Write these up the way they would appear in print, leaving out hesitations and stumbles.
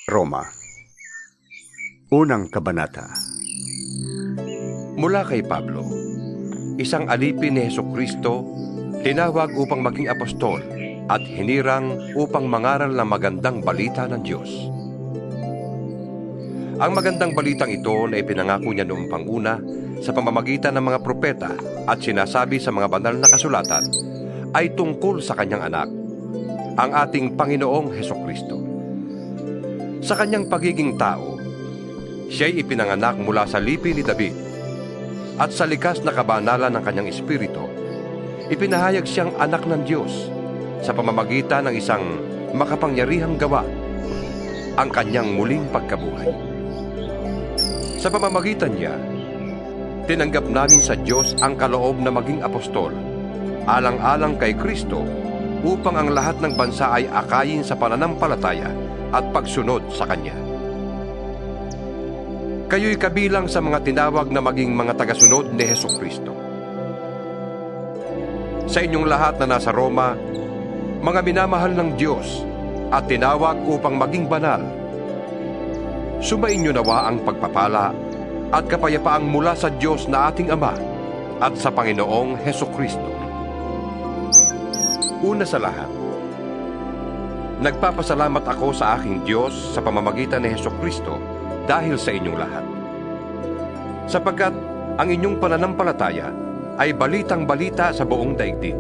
Roma, Unang Kabanata. Mula kay Pablo, isang alipin ni Hesukristo, tinawag upang maging apostol at hinirang upang mangaral ng magandang balita ng Diyos. Ang magandang balitang ito na ipinangako niya noong panguna sa pamamagitan ng mga propeta at sinasabi sa mga banal na kasulatan ay tungkol sa kanyang anak, ang ating Panginoong Hesukristo. Sa kanyang pagiging tao, siya'y ipinanganak mula sa lipi ni David, at sa likas na kabanalan ng kanyang espiritu, ipinahayag siyang anak ng Diyos sa pamamagitan ng isang makapangyarihang gawa, ang kanyang muling pagkabuhay. Sa pamamagitan niya, tinanggap namin sa Diyos ang kaloob na maging apostol, alang-alang kay Kristo, upang ang lahat ng bansa ay akayin sa pananampalataya at pagsunod sa Kanya. Kayo'y kabilang sa mga tinawag na maging mga tagasunod ni Hesukristo. Sa inyong lahat na nasa Roma, mga minamahal ng Diyos at tinawag upang maging banal, sumainyo nawa ang pagpapala at kapayapaang mula sa Diyos na ating Ama at sa Panginoong Hesukristo. Una sa lahat, nagpapasalamat ako sa aking Diyos sa pamamagitan ni Hesukristo dahil sa inyong lahat. Sapagkat ang inyong pananampalataya ay balitang-balita sa buong daigdig.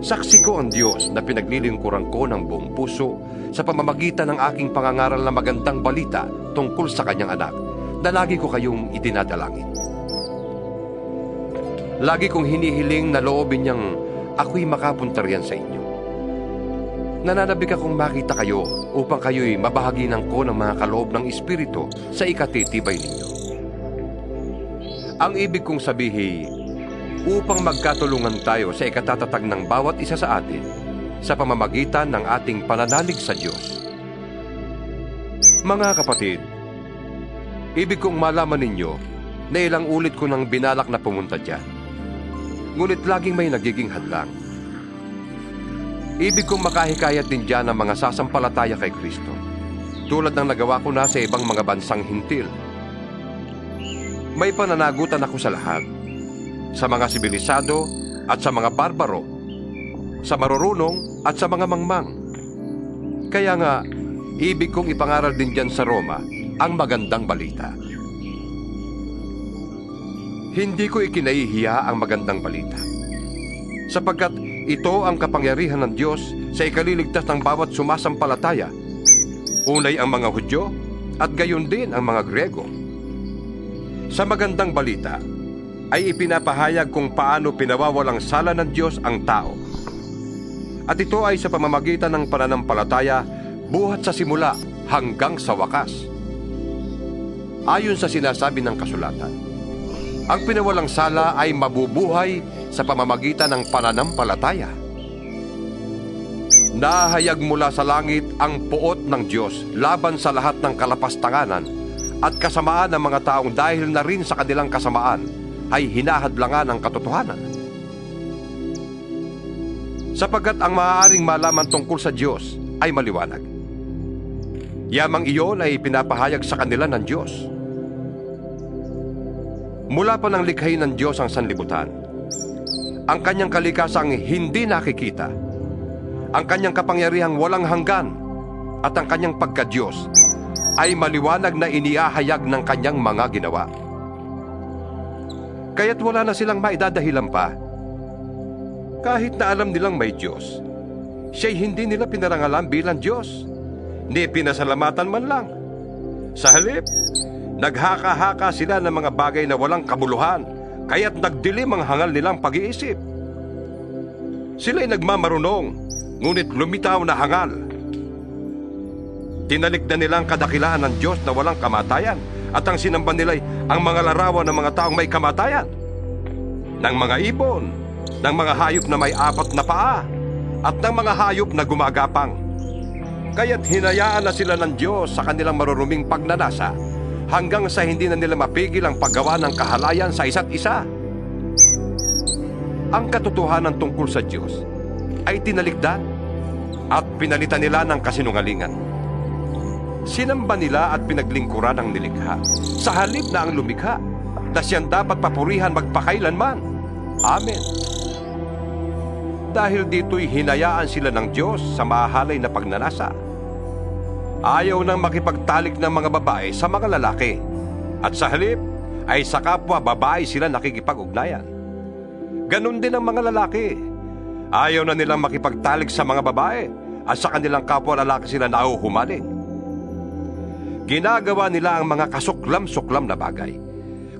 Saksi ko ang Diyos na pinaglilingkuran ko ng buong puso sa pamamagitan ng aking pangangaral na magandang balita tungkol sa kanyang anak, na lagi ko kayong idinadalangin. Lagi kong hinihiling na loobin niyang ako'y makapunta riyan sa inyo. Nananabik akong makita kayo upang kayo'y mabahaginan ko ng mga kaloob ng Espiritu sa ikatitibay ninyo. Ang ibig kong sabihin, upang magkatulungan tayo sa ikatatatag ng bawat isa sa atin sa pamamagitan ng ating pananalig sa Diyos. Mga kapatid, ibig kong malaman ninyo na ilang ulit ko nang binalak na pumunta dyan. Ngunit laging may nagiging hadlang. Ibig kong makahikayat din dyan ng mga sasampalataya kay Kristo, tulad ng nagawa ko na sa ibang mga bansang hintil. May pananagutan ako sa lahat, sa mga sibilisado at sa mga barbaro, sa marurunong at sa mga mangmang. Kaya nga, ibig kong ipangaral din dyan sa Roma ang magandang balita. Hindi ko ikinahihiya ang magandang balita, sapagkat ito ang kapangyarihan ng Diyos sa ikaliligtas ng bawat sumasampalataya, unay ang mga Hudyo at gayon din ang mga Grego. Sa magandang balita ay ipinapahayag kung paano pinawawalang sala ng Diyos ang tao. At ito ay sa pamamagitan ng pananampalataya buhat sa simula hanggang sa wakas. Ayon sa sinasabi ng kasulatan, ang pinawalang sala ay mabubuhay sa pamamagitan ng pananampalataya. Nahayag mula sa langit ang puot ng Diyos laban sa lahat ng kalapastanganan at kasamaan ng mga taong dahil na rin sa kanilang kasamaan ay hinahadlangan ng katotohanan. Sapagkat ang maaaring malaman tungkol sa Diyos ay maliwanag. Yamang iyon ay pinapahayag sa kanila ng Diyos. Mula pa ng likhain ng Diyos ang sanlibutan, ang kanyang kalikasang hindi nakikita, ang kanyang kapangyarihang walang hanggan, at ang kanyang pagka-Diyos ay maliwanag na iniahayag ng kanyang mga ginawa. Kaya't wala na silang maidadahilan pa. Kahit na alam nilang may Diyos, siya'y hindi nila pinarangalan bilang Diyos, ni pinasalamatan man lang. Sa halip, naghaka-haka sila ng mga bagay na walang kabuluhan, kaya't nagdilim ang hangal nilang pag-iisip. Sila'y nagmamarunong, ngunit lumitaw na hangal. Tinalikdan nilang kadakilaan ng Diyos na walang kamatayan, at ang sinamba nila'y ang mga larawan ng mga taong may kamatayan, ng mga ibon, ng mga hayop na may 4 na paa, at ng mga hayop na gumagapang. Kaya't hinayaan na sila ng Diyos sa kanilang maruruming pagnanasa, hanggang sa hindi na nila mapigil ang paggawa ng kahalayan sa isa't isa. Ang katotohanan tungkol sa Diyos ay tinalikdan at pinalitan nila ng kasinungalingan. Sinamba nila at pinaglingkuran ang nilikha, sa halip na ang lumikha, na siyang dapat papurihan magpakailanman. Amen. Dahil dito'y hinayaan sila ng Diyos sa mahalay na pagnanasa. Ayaw nang makipagtalik ng mga babae sa mga lalaki, at sa halip ay sa kapwa babae sila nakikipag-ugnayan. Ganon din ang mga lalaki. Ayaw na nilang makipagtalik sa mga babae, at sa kanilang kapwa lalaki sila nahuhumaling. Ginagawa nila ang mga kasuklam-suklam na bagay,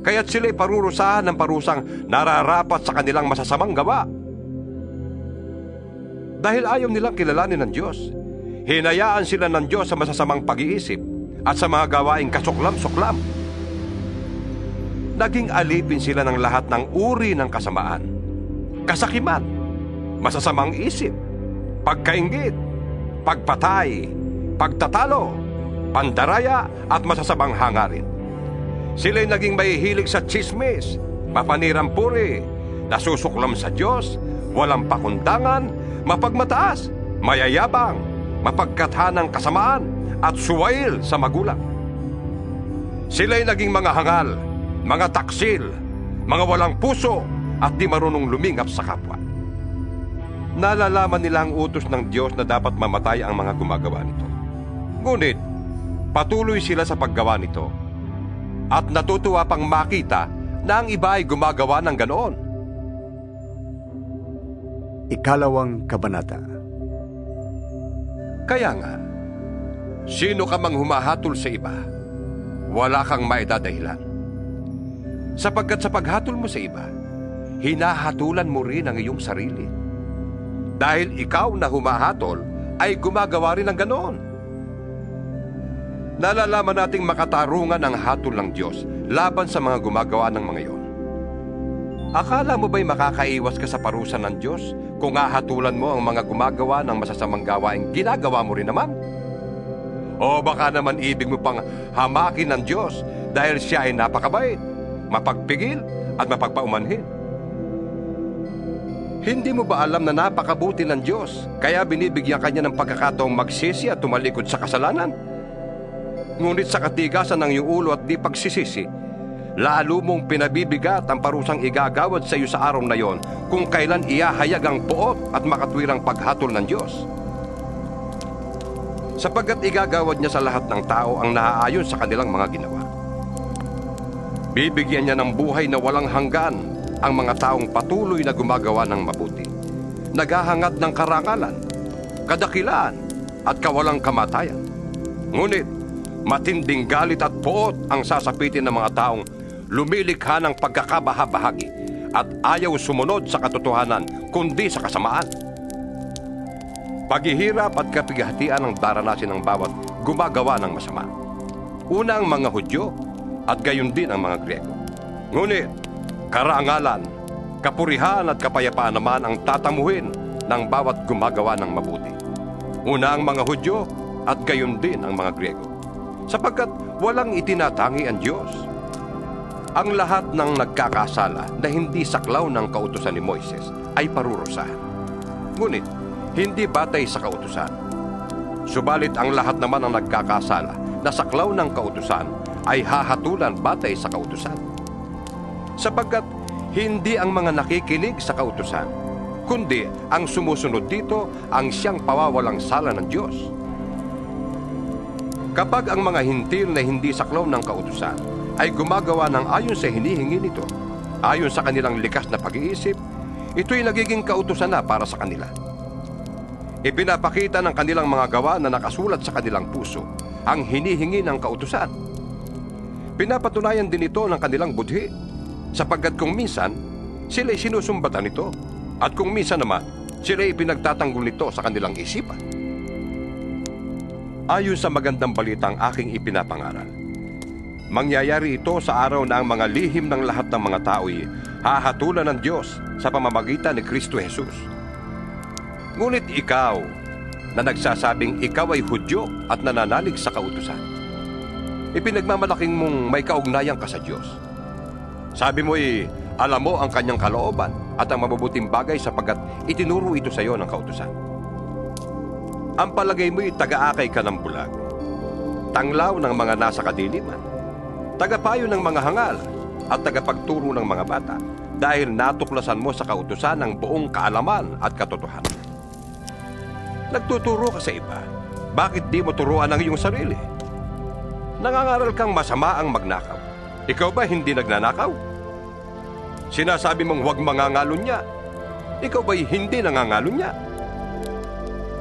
kaya't sila'y parurusahan ng parusang nararapat sa kanilang masasamang gawa. Dahil ayaw nilang kilalanin ng Diyos, hinayaan sila ng Diyos sa masasamang pag-iisip at sa mga gawaing kasuklam-suklam. Naging alipin sila ng lahat ng uri ng kasamaan, kasakiman, masasamang isip, pagkainggit, pagpatay, pagtatalo, pandaraya at masasamang hangarin. Sila'y naging mahihilig sa tsismis, mapanirampuri, nasusuklam sa Diyos, walang pakundangan, mapagmataas, mayayabang, mapagkathanang kasamaan, at suwail sa magulang. Sila'y naging mga hangal, mga taksil, mga walang puso, at di marunong lumingap sa kapwa. Nalalaman nila ang utos ng Diyos na dapat mamatay ang mga gumagawa nito. Ngunit, patuloy sila sa paggawa nito, at natutuwa pang makita na ang iba ay gumagawa ng ganoon. Ikalawang kabanata. Kaya nga, sino ka mang humahatol sa iba, wala kang maidadahilan. Sapagkat sa paghatol mo sa iba, hinahatulan mo rin ang iyong sarili. Dahil ikaw na humahatol ay gumagawa rin ng ganoon. Nalalaman nating makatarungan ang hatol ng Diyos laban sa mga gumagawa ng mga iyon. Akala mo ba'y makakaiwas ka sa parusa ng Diyos kung hahatulan mo ang mga gumagawa ng masasamang gawaing ginagawa mo rin naman? O baka naman ibig mo pang hamakin ng Diyos dahil siya ay napakabait, mapagpigil at mapagpaumanhin? Hindi mo ba alam na napakabuti ng Diyos kaya binibigyan kanya ng pagkakataong magsisi at tumalikod sa kasalanan? Ngunit sa katigasan ng iyong ulo at di pagsisisi, lalo mong pinabibigat ang parusang igagawad sa iyo sa araw na yon kung kailan iyahayag ang puot at makatwirang paghatol ng Diyos. Sapagkat igagawad niya sa lahat ng tao ang naaayon sa kanilang mga ginawa. Bibigyan niya ng buhay na walang hanggan ang mga taong patuloy na gumagawa ng mabuti, naghahangad ng karangalan, kadakilaan at kawalang kamatayan. Ngunit matinding galit at puot ang sasapitin ng mga taong lumilikha ng pagkakabahabahagi at ayaw sumunod sa katotohanan kundi sa kasamaan. Paghihirap at kapighatian ang daranasin ng bawat gumagawa ng masama. Una ang mga Hudyo at gayon din ang mga Griego. Ngunit karangalan, kapurihan at kapayapaan naman ang tatamuhin ng bawat gumagawa ng mabuti. Una ang mga Hudyo at gayon din ang mga Griego, sapagkat walang itinatangi ang Diyos. Ang lahat ng nagkakasala na hindi saklaw ng kautusan ni Moises ay parurusahan. Ngunit, hindi batay sa kautusan. Subalit ang lahat naman ng nagkakasala na saklaw ng kautusan ay hahatulan batay sa kautusan. Sapagkat hindi ang mga nakikinig sa kautusan, kundi ang sumusunod dito ang siyang pawawalang sala ng Diyos. Kapag ang mga hintil na hindi saklaw ng kautusan ay gumagawa ng ayon sa hinihingi nito, ayon sa kanilang likas na pag-iisip, ito'y nagiging kautusan na para sa kanila. Ipinapakita ng kanilang mga gawa na nakasulat sa kanilang puso ang hinihingi ng kautusan. Pinapatunayan din ito ng kanilang budhi, sapagkat kung minsan, sila'y sinusumbatan nito, at kung minsan naman, sila'y pinagtatanggol nito sa kanilang isipan. Ayon sa magandang balitang aking ipinapangaral, mangyayari ito sa araw na ang mga lihim ng lahat ng mga tao'y hahatulan ng Diyos sa pamamagitan ni Kristo Jesus. Ngunit ikaw, na nagsasabing ikaw ay Hudyo at nananalig sa kautusan, ipinagmamalaking mong may kaugnayan ka sa Diyos. Sabi mo'y alam mo ang kanyang kalooban at ang mabubuting bagay sapagkat itinuro ito sa iyo ng kautusan. Ang palagay mo'y taga-akay ka ng bulag. tanglaw ng mga nasa kadiliman, tagapayo ng mga hangal, at tagapagturo ng mga bata, dahil natuklasan mo sa kautusan ang buong kaalaman at katotohanan. Nagtuturo ka sa iba, bakit di mo turuan ang iyong sarili? Nangangaral kang masama ang magnakaw. Ikaw ba hindi nagnanakaw? Sinasabi mong huwag mangangalon niya. Ikaw ba'y hindi nangangalon niya?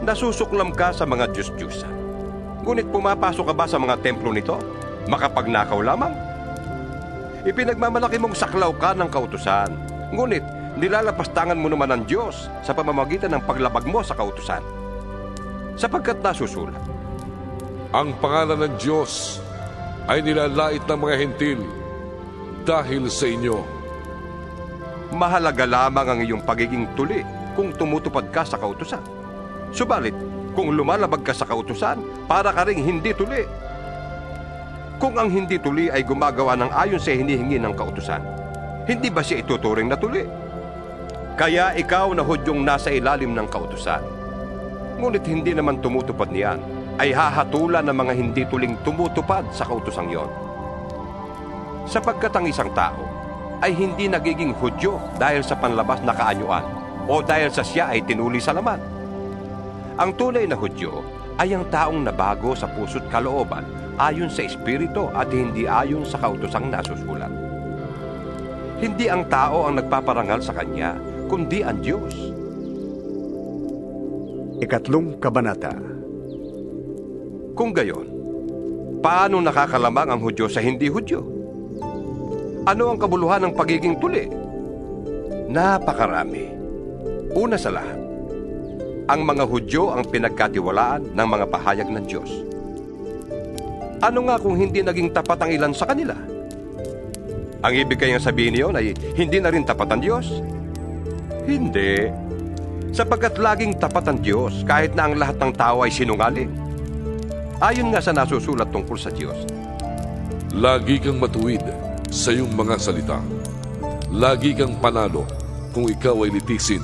Nasusuklam ka sa mga Diyos-Diyusan. Ngunit pumapasok ka ba sa mga templo nito? Makapagnakaw lamang? Ipinagmamalaki mong saklaw ka ng kautusan. Ngunit nilalapastangan mo naman ang Diyos sa pamamagitan ng paglabag mo sa kautusan. Sapagkat nasusulat, Ang pangalan ng Diyos ay nilalait ng mga hentil dahil sa inyo. mahalaga lamang ang iyong pagiging tuli kung tumutupad ka sa kautusan. Subalit, kung lumalabag ka sa kautusan, para ka ring hindi tuli. Kung ang hindi tuli ay gumagawa ng ayon sa hinihingi ng kautusan, hindi ba siya ituturing na tuli? Kaya ikaw na Hudyong nasa ilalim ng kautusan, ngunit hindi naman tumutupad niyan, ay hahatulan ng mga hindi tuling tumutupad sa kautusang yon. Sapagkat ang isang tao ay hindi nagiging Hudyo dahil sa panlabas na kaanyuan o dahil sa siya ay tinuli sa laman. Ang tunay na Hudyo ay ang taong nabago sa puso't kalooban ayon sa Espiritu at hindi ayon sa kautusang nasusulat. Hindi ang tao ang nagpaparangal sa kanya, kundi ang Diyos. Ikatlong Kabanata. Kung gayon, paano nakakalamang ang Hudyo sa hindi Hudyo? Ano ang kabuluhan ng pagiging tuli? Napakarami. Una sa lahat, ang mga Hudyo ang pinagkatiwalaan ng mga pahayag ng Diyos. Ano nga kung hindi naging tapat ang ilan sa kanila? Ang ibig kayang sabihin niyon ay hindi na rin tapat ang Diyos? Hindi. Sapagkat laging tapat ang Diyos kahit na ang lahat ng tao ay sinungaling. Ayon nga sa nasusulat tungkol sa Diyos, Lagi kang matuwid sa iyong mga salita. Lagi kang panalo kung ikaw ay litisin.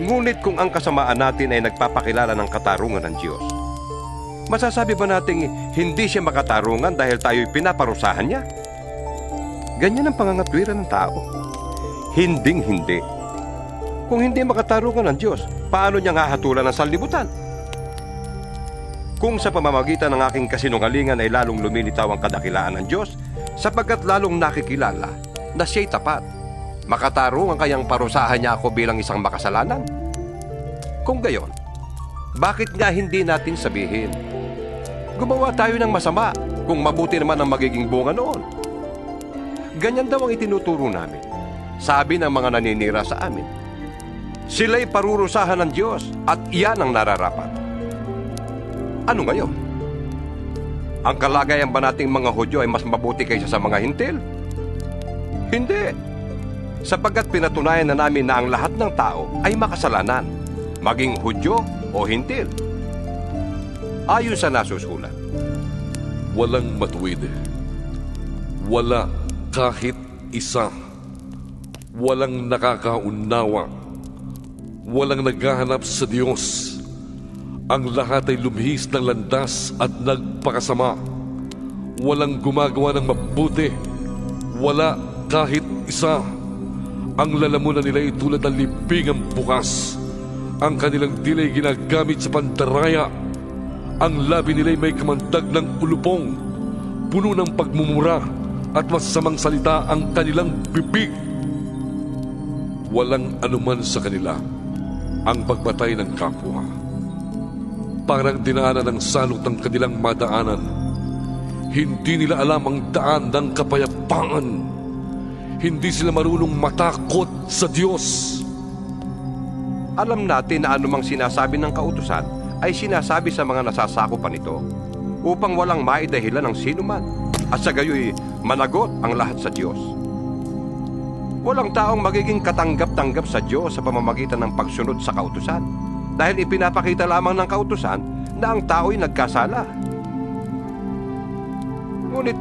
ngunit kung ang kasamaan natin ay nagpapakilala ng katarungan ng Diyos, masasabi ba nating hindi siya makatarungan dahil tayo'y pinaparusahan niya? Ganyan ang pangangatwiran ng tao. Hinding-hindi. Kung hindi makatarungan ng Diyos, paano niya hahatulan ng sanlibutan? Kung sa pamamagitan ng aking kasinungalingan ay lalong lumilitaw ang kadakilaan ng Diyos, sapagkat lalong nakikilala na siya'y tapat, makatarungan kayang parusahan niya ako bilang isang makasalanan? Kung gayon, bakit nga hindi natin sabihin, gumawa tayo ng masama kung mabuti naman ang magiging bunga noon? Ganyan daw ang itinuturo namin, sabi ng mga naninira sa amin. Sila'y parurusahan ng Diyos at iyan ang nararapat. Ano ngayon? Ang kalagayan ba nating mga Hudyo ay mas mabuti kaysa sa mga hintil? Hindi. Sapagkat pinatunayan na namin na ang lahat ng tao ay makasalanan, maging Hudyo o hintil. Ayon sa nasusulat, Walang matuwid. Wala kahit isa. Walang nakakaunawa. Walang naghahanap sa Diyos. Ang lahat ay lumihis ng landas at nagpakasama. Walang gumagawa ng mabuti. Wala kahit isa. Ang lalamunan nila ay tulad ng libingang bukas. Ang kanilang dilay ginagamit sa pandaraya. Ang labi nila ay may kamandag ng ulupong. Puno ng pagmumura at masamang salita ang kanilang bibig. Walang anuman sa kanila ang pagpatay ng kapwa. Parang dinaanan ng salot ng kanilang madaanan. Hindi nila alam ang daan ng kapayapaan. Hindi sila marunong matakot sa Diyos. alam natin na anumang sinasabi ng kautusan ay sinasabi sa mga nasasakupan nito upang walang maidahilan ng sinuman at sa gayoy managot ang lahat sa Diyos. Walang taong magiging katanggap-tanggap sa Diyos sa pamamagitan ng pagsunod sa kautusan dahil ipinapakita lamang ng kautusan na ang tao'y nagkasala. Ngunit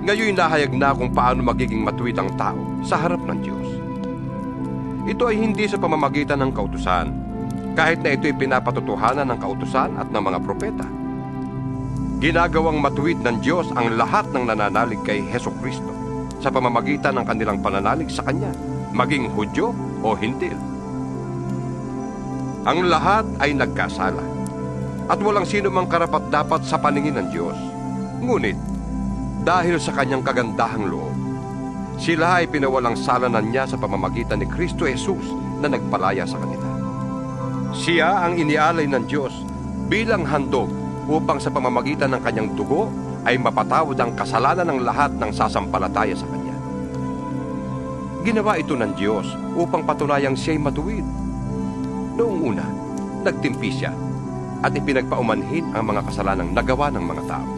ngayon nahayag na kung paano magiging matuwid ang tao sa harap ng Diyos. Ito ay hindi sa pamamagitan ng kautusan, kahit na ito'y pinapatotohanan ng kautusan at ng mga propeta. Ginagawang matuwid ng Diyos ang lahat ng nananalig kay Hesukristo sa pamamagitan ng kanilang pananalig sa Kanya, maging Hudyo o Hintil. Ang lahat ay nagkasala at walang sino mang karapat-dapat sa paningin ng Diyos. Ngunit, dahil sa Kanyang kagandahang loob, sila ay pinawalang salanan niya sa pamamagitan ni Kristo Jesus na nagpalaya sa kanila. Siya ang inialay ng Diyos bilang handog upang sa pamamagitan ng Kanyang dugo ay mapatawad ang kasalanan ng lahat ng sasampalataya sa Kanya. Ginawa ito ng Diyos upang patunayang siya'y matuwid. Noong una, nagtimpi siya at ipinagpaumanhin ang mga kasalanang nagawa ng mga tao.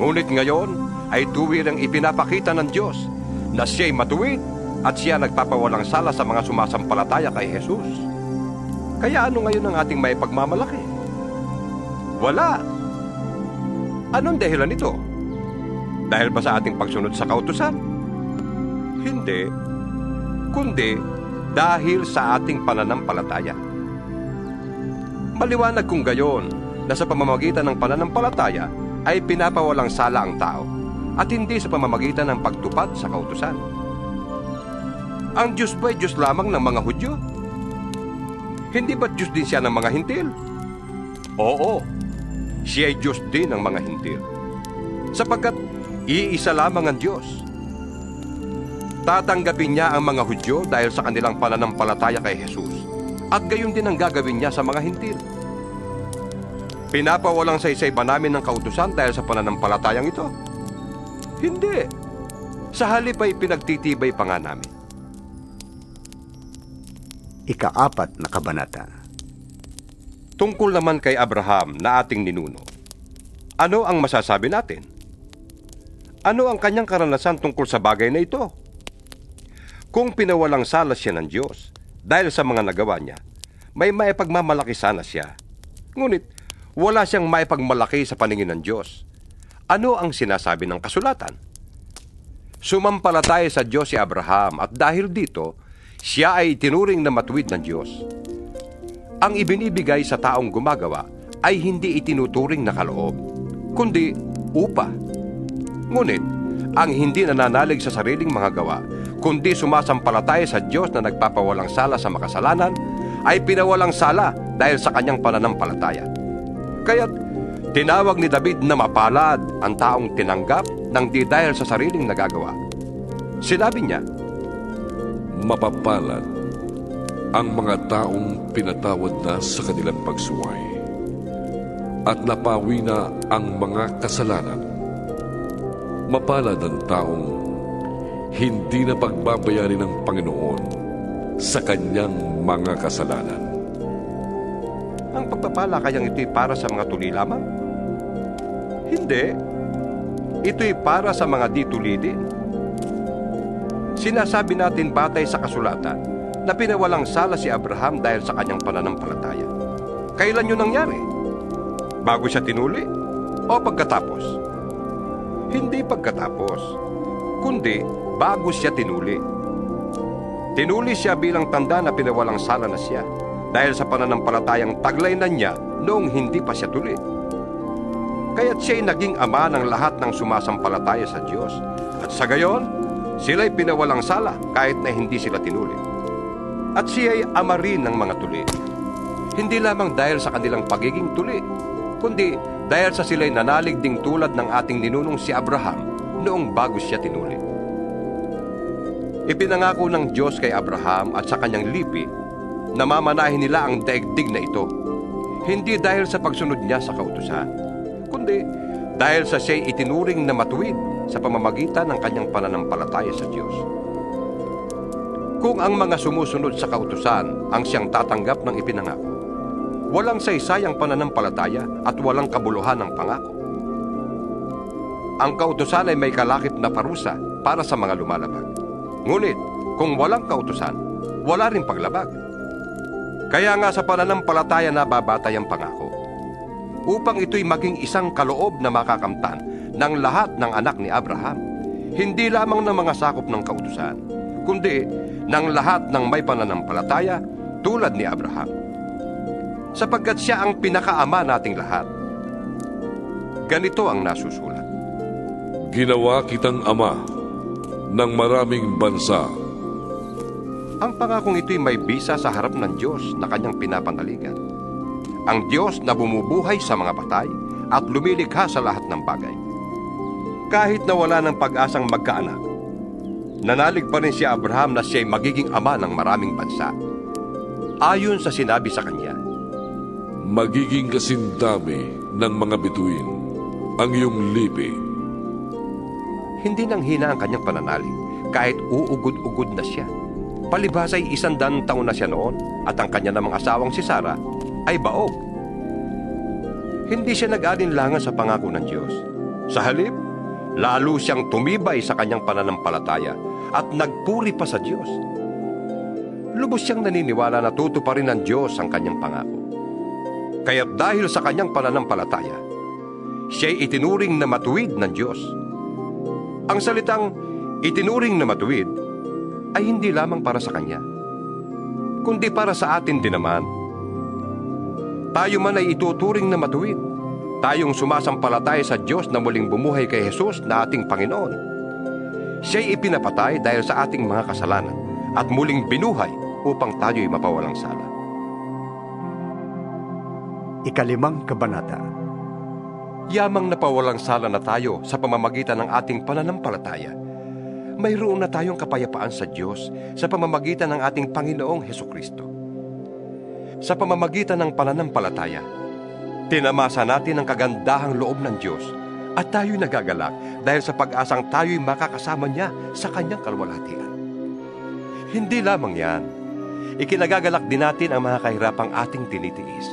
Ngunit ngayon ay tuwirang ipinapakita ng Diyos na siya'y matuwid at siya nagpapawalang sala sa mga sumasampalataya kay Jesus. Kaya ano ngayon ang ating may pagmamalaki? Wala. Anong dahilan nito? Dahil ba sa ating pagsunod sa kautusan? Hindi. Kundi dahil sa ating pananampalataya. Maliwanag kung gayon na sa pamamagitan ng pananampalataya ay pinapawalang sala ang tao at hindi sa pamamagitan ng pagtupad sa kautusan. Ang Diyos ba'y Diyos lamang ng mga Hudyo? Hindi ba't Diyos din siya ng mga Hintil? Oo, siya ay Diyos din ng mga Hintil. Sapagkat iisa lamang ang Diyos. Tatanggapin niya ang mga Hudyo dahil sa kanilang pananampalataya kay Jesus. At gayon din ang gagawin niya sa mga Hintil. Pinapawalang saysay ba namin ng kautusan dahil sa pananampalatayang ito? Hindi. Sa halip ay pinagtitibay pa nga namin. Ika-4 na kabanata. Tungkol naman kay Abraham na ating ninuno, ano ang masasabi natin? Ano ang kanyang karanasan tungkol sa bagay na ito? Kung pinawalang sala siya ng Diyos dahil sa mga nagawa niya, may maipagmamalaki sana siya. Ngunit wala siyang maipagmalaki sa paningin ng Diyos. Ano ang sinasabi ng kasulatan? Sumampalataya sa Diyos si Abraham at dahil dito, siya ay tinuring na matuwid ng Diyos. Ang ibinibigay sa taong gumagawa ay hindi itinuturing na kaloob, kundi upa. Ngunit, ang hindi nananalig sa sariling mga gawa, kundi sumasampalataya sa Diyos na nagpapawalang sala sa makasalanan, ay pinawalang sala dahil sa kanyang pananampalataya. Kaya't tinawag ni David na mapalad ang taong tinanggap ng di dahil sa sariling nagagawa. Sinabi niya, Mapapalad ang mga taong pinatawad na sa kanilang pagsuway at napawi na ang mga kasalanan. Mapalad ang taong hindi na pagbabayari ng Panginoon sa kanyang mga kasalanan. ang pagpapala kayang ito'y para sa mga tuli lamang? Hindi. Ito'y para sa mga di tuli din. Sinasabi natin batay sa kasulatan na pinawalang sala si Abraham dahil sa kanyang pananampalataya. Kailan yun nangyari? Bago siya tinuli? O pagkatapos? Hindi pagkatapos, kundi bago siya tinuli. Tinuli siya bilang tanda na pinawalang sala na siya dahil sa pananampalatayang taglay na niya noong hindi pa siya tuli. Kaya't siya'y naging ama ng lahat ng sumasampalataya sa Diyos. At sa gayon, sila'y pinawalang sala kahit na hindi sila tinuli. At siya'y ama rin ng mga tuli. Hindi lamang dahil sa kanilang pagiging tuli, kundi dahil sa sila'y nanalig ding tulad ng ating ninunong si Abraham noong bago siya tinuli. Ipinangako ng Diyos kay Abraham at sa kanyang lipi na mamanahin nila ang daigdig na ito, hindi dahil sa pagsunod niya sa kautusan, kundi dahil sa siya'y itinuring na matuwid sa pamamagitan ng kanyang pananampalataya sa Diyos. Kung ang mga sumusunod sa kautusan ang siyang tatanggap ng ipinangako, walang saysayang pananampalataya at walang kabuluhan ng pangako. Ang kautusan ay may kalakip na parusa para sa mga lumalabag. Ngunit, kung walang kautusan, wala rin paglabag. Kaya nga sa pananampalataya na babatay ang pangako, upang ito'y maging isang kaloob na makakamtan ng lahat ng anak ni Abraham, hindi lamang ng mga sakop ng kautusan, kundi ng lahat ng may pananampalataya tulad ni Abraham. Sapagkat siya ang pinakaama nating lahat. Ganito ang nasusulat. Ginawa kitang ama ng maraming bansa. Ang pangakong ito'y may bisa sa harap ng Diyos na kanyang pinapanaligan. Ang Diyos na bumubuhay sa mga patay at lumilikha sa lahat ng bagay. Kahit na wala ng pag-asang magkaanak, nanalig pa rin si Abraham na siya'y magiging ama ng maraming bansa. Ayon sa sinabi sa kanya, Magiging kasindami ng mga bituin ang iyong lipi. hindi nang hina ang kanyang pananalig kahit uugod-ugod na siya. Palibhas ay 100 taon na siya noon at ang kanya namang asawang si Sarah ay baog. Hindi siya nag-alinlangan sa pangako ng Diyos. Sa halip, lalo siyang tumibay sa kanyang pananampalataya at nagpuri pa sa Diyos. Lubos siyang naniniwala na tutuparin ng Diyos ang kanyang pangako. Kaya't dahil sa kanyang pananampalataya, siya'y itinuring na matuwid ng Diyos. Ang salitang itinuring na matuwid ay hindi lamang para sa kanya, kundi para sa atin din naman. Tayo man ay ituturing na matuwid. Tayong sumasampalataya sa Diyos na muling bumuhay kay Jesus na ating Panginoon. Siya'y ipinapatay dahil sa ating mga kasalanan at muling binuhay upang tayo'y mapawalang sala. 5 Kabanata. Yamang napawalang sala na tayo sa pamamagitan ng ating pananampalataya, mayroon na tayong kapayapaan sa Diyos sa pamamagitan ng ating Panginoong Hesukristo. Sa pamamagitan ng pananampalataya, tinamasa natin ang kagandahang loob ng Diyos at tayo'y nagagalak dahil sa pag-asang tayo'y makakasama niya sa kanyang kalwalhatian. Hindi lamang yan, ikinagagalak din natin ang mga kahirapang ating tinitiis.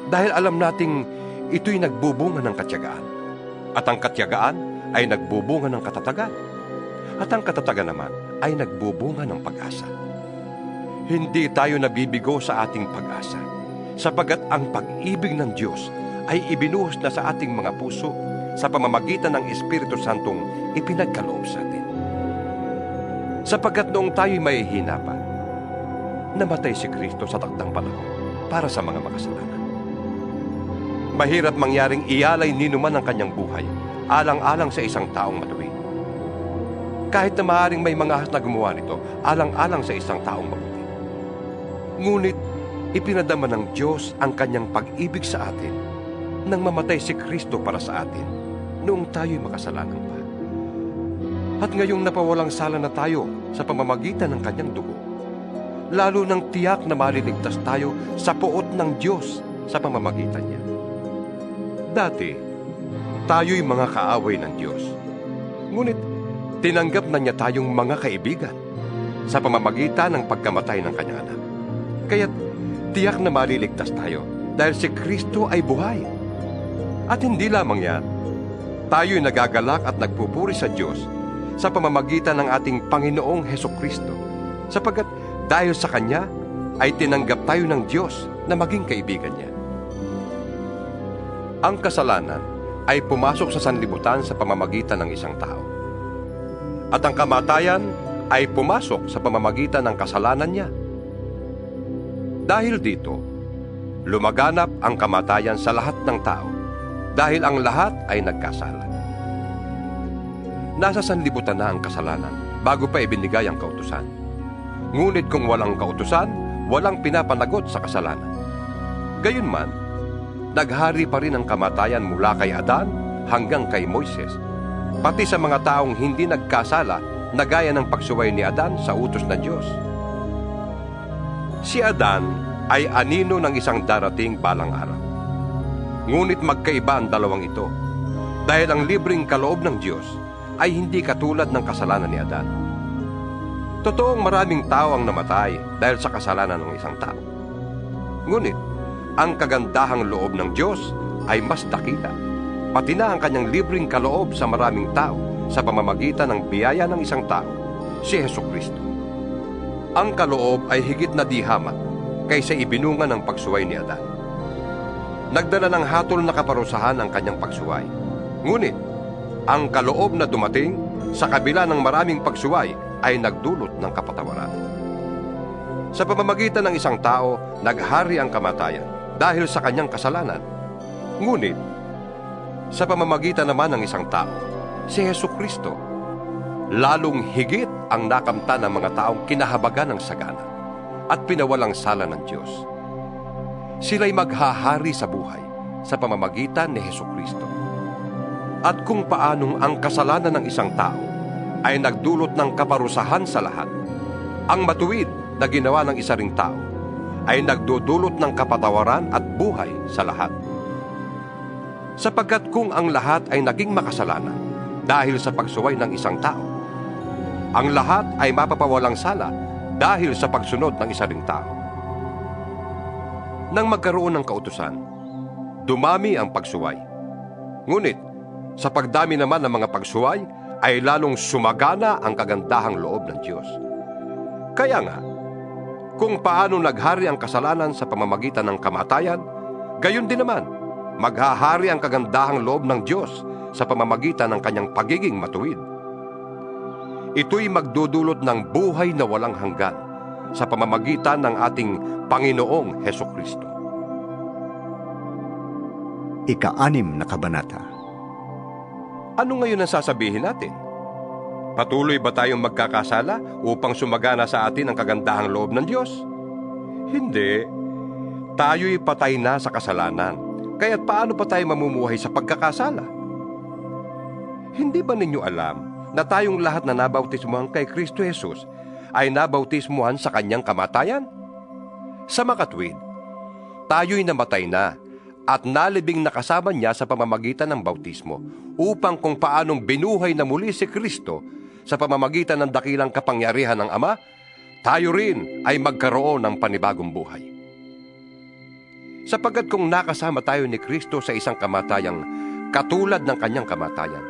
Dahil alam nating ito'y nagbubunga ng katyagaan, at ang katyagaan ay nagbubunga ng katatagan, at ang katatagan naman ay nagbubunga ng pag-asa. Hindi tayo nabibigo sa ating pag-asa, sapagat ang pag-ibig ng Diyos ay ibinuhos na sa ating mga puso sa pamamagitan ng Espiritu Santong ipinagkaloob sa atin. Sapagkat noong tayo'y mahihina pa, namatay si Kristo sa takdang panahon para sa mga makasalanan. Mahirap mangyaring ialay ninuman ang kanyang buhay alang-alang sa isang taong matuwid. Kahit na maaaring may mga ahas na gumawa nito alang-alang sa isang taong mabuti. Ngunit ipinadama ng Diyos ang kanyang pag-ibig sa atin nang mamatay si Kristo para sa atin noong tayo'y makasalanan pa. At ngayong napawalang sala na tayo sa pamamagitan ng kanyang dugo, lalo nang tiyak na maliligtas tayo sa puot ng Diyos sa pamamagitan niya. Dati, tayo'y mga kaaway ng Diyos. Ngunit, tinanggap na niya tayong mga kaibigan sa pamamagitan ng pagkamatay ng kanyang anak. Kaya't, tiyak na maliligtas tayo dahil si Kristo ay buhay. At hindi lamang yan, tayo'y nagagalak at nagpupuri sa Diyos sa pamamagitan ng ating Panginoong Hesukristo, sapagkat dahil sa Kanya ay tinanggap tayo ng Diyos na maging kaibigan niya. Ang kasalanan ay pumasok sa sanlibutan sa pamamagitan ng isang tao. At ang kamatayan ay pumasok sa pamamagitan ng kasalanan niya. Dahil dito, lumaganap ang kamatayan sa lahat ng tao dahil ang lahat ay nagkasala. Nasa sanlibutan na ang kasalanan bago pa ibinigay ang kautusan. Ngunit kung walang kautusan, walang pinapanagot sa kasalanan. Gayunman, naghari pa rin ang kamatayan mula kay Adan hanggang kay Moises, pati sa mga taong hindi nagkasala na gaya ng pagsuway ni Adan sa utos ng Diyos. Si Adan ay anino ng isang darating balang araw. Ngunit magkaiba ang dalawang ito, dahil ang libreng kaloob ng Diyos ay hindi katulad ng kasalanan ni Adan. Totoong maraming tao ang namatay dahil sa kasalanan ng isang tao. Ngunit, ang kagandahang loob ng Diyos ay mas dakila, pati na ang kanyang libreng kaloob sa maraming tao sa pamamagitan ng biyaya ng isang tao, si Hesukristo. Ang kaloob ay higit na dihamat kaysa ibinunga ng pagsuway ni Adan. Nagdala ng hatol na kaparusahan ang kanyang pagsuway. Ngunit, ang kaloob na dumating sa kabila ng maraming pagsuway ay nagdulot ng kapatawaran. Sa pamamagitan ng isang tao, naghari ang kamatayan dahil sa kanyang kasalanan. Ngunit, Sa pamamagitan naman ng isang tao, si Hesukristo, lalong higit ang nakamta ng mga taong kinahabagan ng sagana at pinawalang sala ng Diyos. Sila'y maghahari sa buhay sa pamamagitan ni Hesukristo. At kung paanong ang kasalanan ng isang tao ay nagdulot ng kaparusahan sa lahat, ang matuwid na ginawa ng isa ring tao ay nagdudulot ng kapatawaran at buhay sa lahat. Sapagkat kung ang lahat ay naging makasalanan dahil sa pagsuway ng isang tao, ang lahat ay mapapawalang sala dahil sa pagsunod ng isa ring tao. Nang magkaroon ng kautusan, dumami ang pagsuway. Ngunit, sa pagdami naman ng mga pagsuway, ay lalong sumagana ang kagandahang loob ng Diyos. Kaya nga, kung paano naghari ang kasalanan sa pamamagitan ng kamatayan, gayon din naman, maghahari ang kagandahang loob ng Diyos sa pamamagitan ng kanyang pagiging matuwid. Ito'y magdudulot ng buhay na walang hanggan sa pamamagitan ng ating Panginoong Hesukristo. Ika-6 na kabanata. Ano ngayon ang sasabihin natin? Patuloy ba tayong magkakasala upang sumagana sa atin ang kagandahang loob ng Diyos? Hindi. Tayo'y patay na sa kasalanan. Kaya't paano pa tayo mamumuhay sa pagkakasala? Hindi ba ninyo alam na tayong lahat na nabautismuhan kay Kristo Jesus ay nabautismuhan sa kanyang kamatayan? Sa makatwid, tayo'y namatay na at nalibing nakasama niya sa pamamagitan ng bautismo upang kung paanong binuhay na muli si Kristo sa pamamagitan ng dakilang kapangyarihan ng Ama, tayo rin ay magkaroon ng panibagong buhay. Sapagkat kung nakasama tayo ni Kristo sa isang kamatayang katulad ng kanyang kamatayan,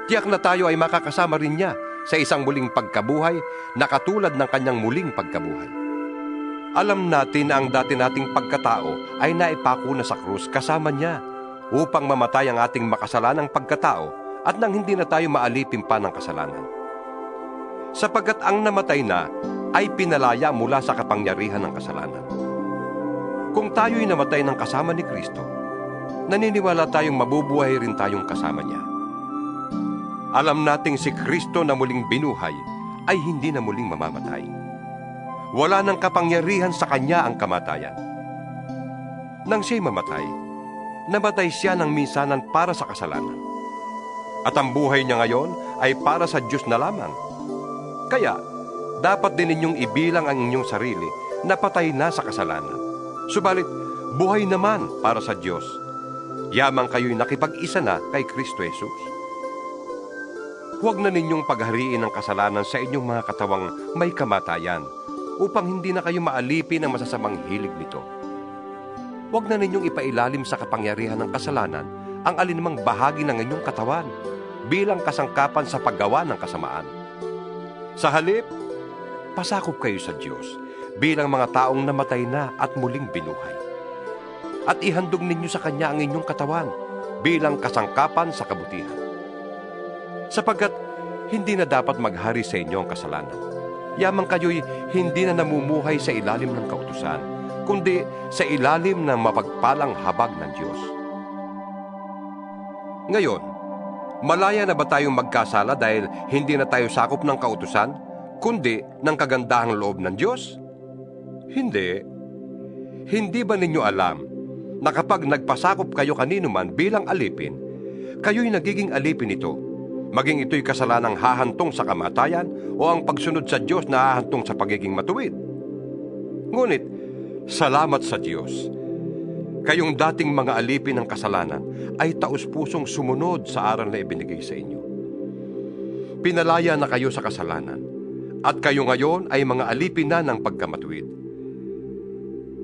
tiyak na tayo ay makakasama rin niya sa isang muling pagkabuhay na katulad ng kanyang muling pagkabuhay. Alam natin na ang dati nating pagkatao ay naipako na sa krus kasama niya upang mamatay ang ating makasalanang pagkatao at nang hindi na tayo maalipin pa ng kasalanan. Sapagkat ang namatay na ay pinalaya mula sa kapangyarihan ng kasalanan. Kung tayo'y namatay ng kasama ni Kristo, naniniwala tayong mabubuhay rin tayong kasama niya. Alam nating si Kristo na muling binuhay ay hindi na muling mamamatay. Wala nang kapangyarihan sa kanya ang kamatayan. Nang siya'y mamatay, namatay siya ng minsanan para sa kasalanan. At ang buhay niya ngayon ay para sa Diyos na lamang. Kaya, dapat din ninyong ibilang ang inyong sarili na patay na sa kasalanan. Subalit, buhay naman para sa Diyos. Yamang kayo'y nakipag-isa na kay Kristo Jesus. Huwag na ninyong paghariin ang kasalanan sa inyong mga katawang may kamatayan upang hindi na kayo maalipin ang masasamang hilig nito. Huwag na ninyong ipailalim sa kapangyarihan ng kasalanan ang alinmang bahagi ng inyong katawan bilang kasangkapan sa paggawa ng kasamaan. Sa halip, pasakop kayo sa Diyos bilang mga taong namatay na at muling binuhay. At ihandog ninyo sa Kanya ang inyong katawan bilang kasangkapan sa kabutihan. Sapagkat hindi na dapat maghari sa inyo ang kasalanan. Yamang kayo'y hindi na namumuhay sa ilalim ng kautusan, kundi sa ilalim ng mapagpalang habag ng Diyos. Ngayon, malaya na ba tayong magkasala dahil hindi na tayo sakop ng kautusan, kundi ng kagandahang loob ng Diyos? Hindi. Hindi ba ninyo alam na kapag nagpasakop kayo kanino man bilang alipin, kayo'y nagiging alipin ito, maging ito'y kasalanang hahantong sa kamatayan o ang pagsunod sa Diyos na hahantong sa pagiging matuwid? Ngunit, salamat sa Diyos. Kayong dating mga alipin ng kasalanan ay taus-pusong sumunod sa aral na ibinigay sa inyo. Pinalaya na kayo sa kasalanan, at kayo ngayon ay mga alipin na ng pagkamatuwid.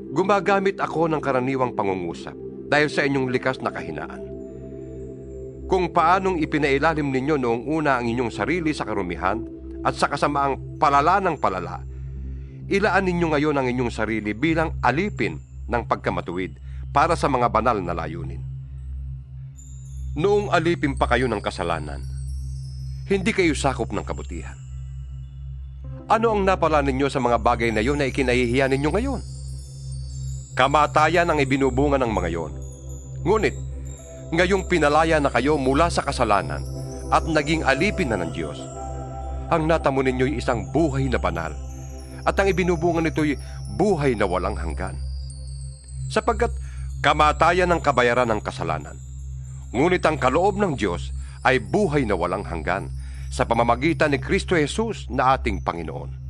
Gumagamit ako ng karaniwang pangungusap dahil sa inyong likas na kahinaan. Kung paanong ipinailalim ninyo noong una ang inyong sarili sa karumihan at sa kasamaang palala ng palala, ilaan ninyo ngayon ang inyong sarili bilang alipin ng pagkamatuwid para sa mga banal na layunin. Noong alipin pa kayo ng kasalanan, hindi kayo sakop ng kabutihan. Ano ang napala ninyo sa mga bagay na iyon na ikinahihiya ninyo ngayon? Kamatayan ang ibinubunga ng mga iyon. Ngunit, Ngayong pinalaya na kayo mula sa kasalanan at naging alipin na ng Diyos, ang natamo ninyo'y isang buhay na banal at ang ibinubungan nito'y buhay na walang hanggan. Sapagkat kamatayan ang kabayaran ng kasalanan, ngunit ang kaloob ng Diyos ay buhay na walang hanggan sa pamamagitan ni Kristo Jesus na ating Panginoon.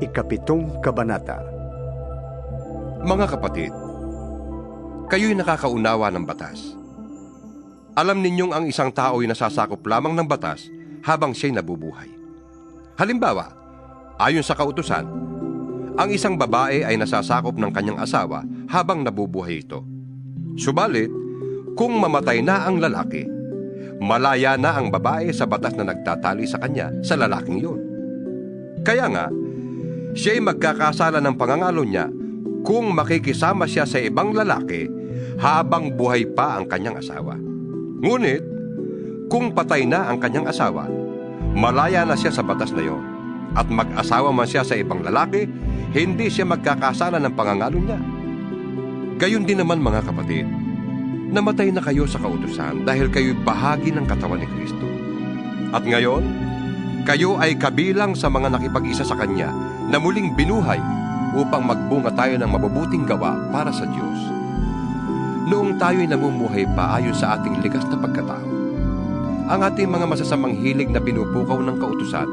Ikapitong Kabanata. Mga kapatid, kayo'y nakakaunawa ng batas. Alam ninyong ang isang tao'y nasasakop lamang ng batas habang siya'y nabubuhay. Halimbawa, ayon sa kautusan, ang isang babae ay nasasakop ng kanyang asawa habang nabubuhay ito. Subalit, kung mamatay na ang lalaki, malaya na ang babae sa batas na nagtatali sa kanya sa lalaking yun. Kaya nga, siya'y magkakasala ng pangangalo niya kung makikisama siya sa ibang lalaki habang buhay pa ang kanyang asawa. Ngunit, kung patay na ang kanyang asawa, malaya na siya sa batas na iyon. At mag-asawa man siya sa ibang lalaki, hindi siya magkakasala ng pangangalo niya. Gayon din naman mga kapatid, namatay na kayo sa kautusan dahil kayo'y bahagi ng katawan ni Kristo. At ngayon, kayo ay kabilang sa mga nakipag-isa sa Kanya na muling binuhay upang magbunga tayo ng mabubuting gawa para sa Diyos. Noong tayo'y namumuhay pa ayon sa ating likas na pagkatao, ang ating mga masasamang hilig na pinupukaw ng kautusan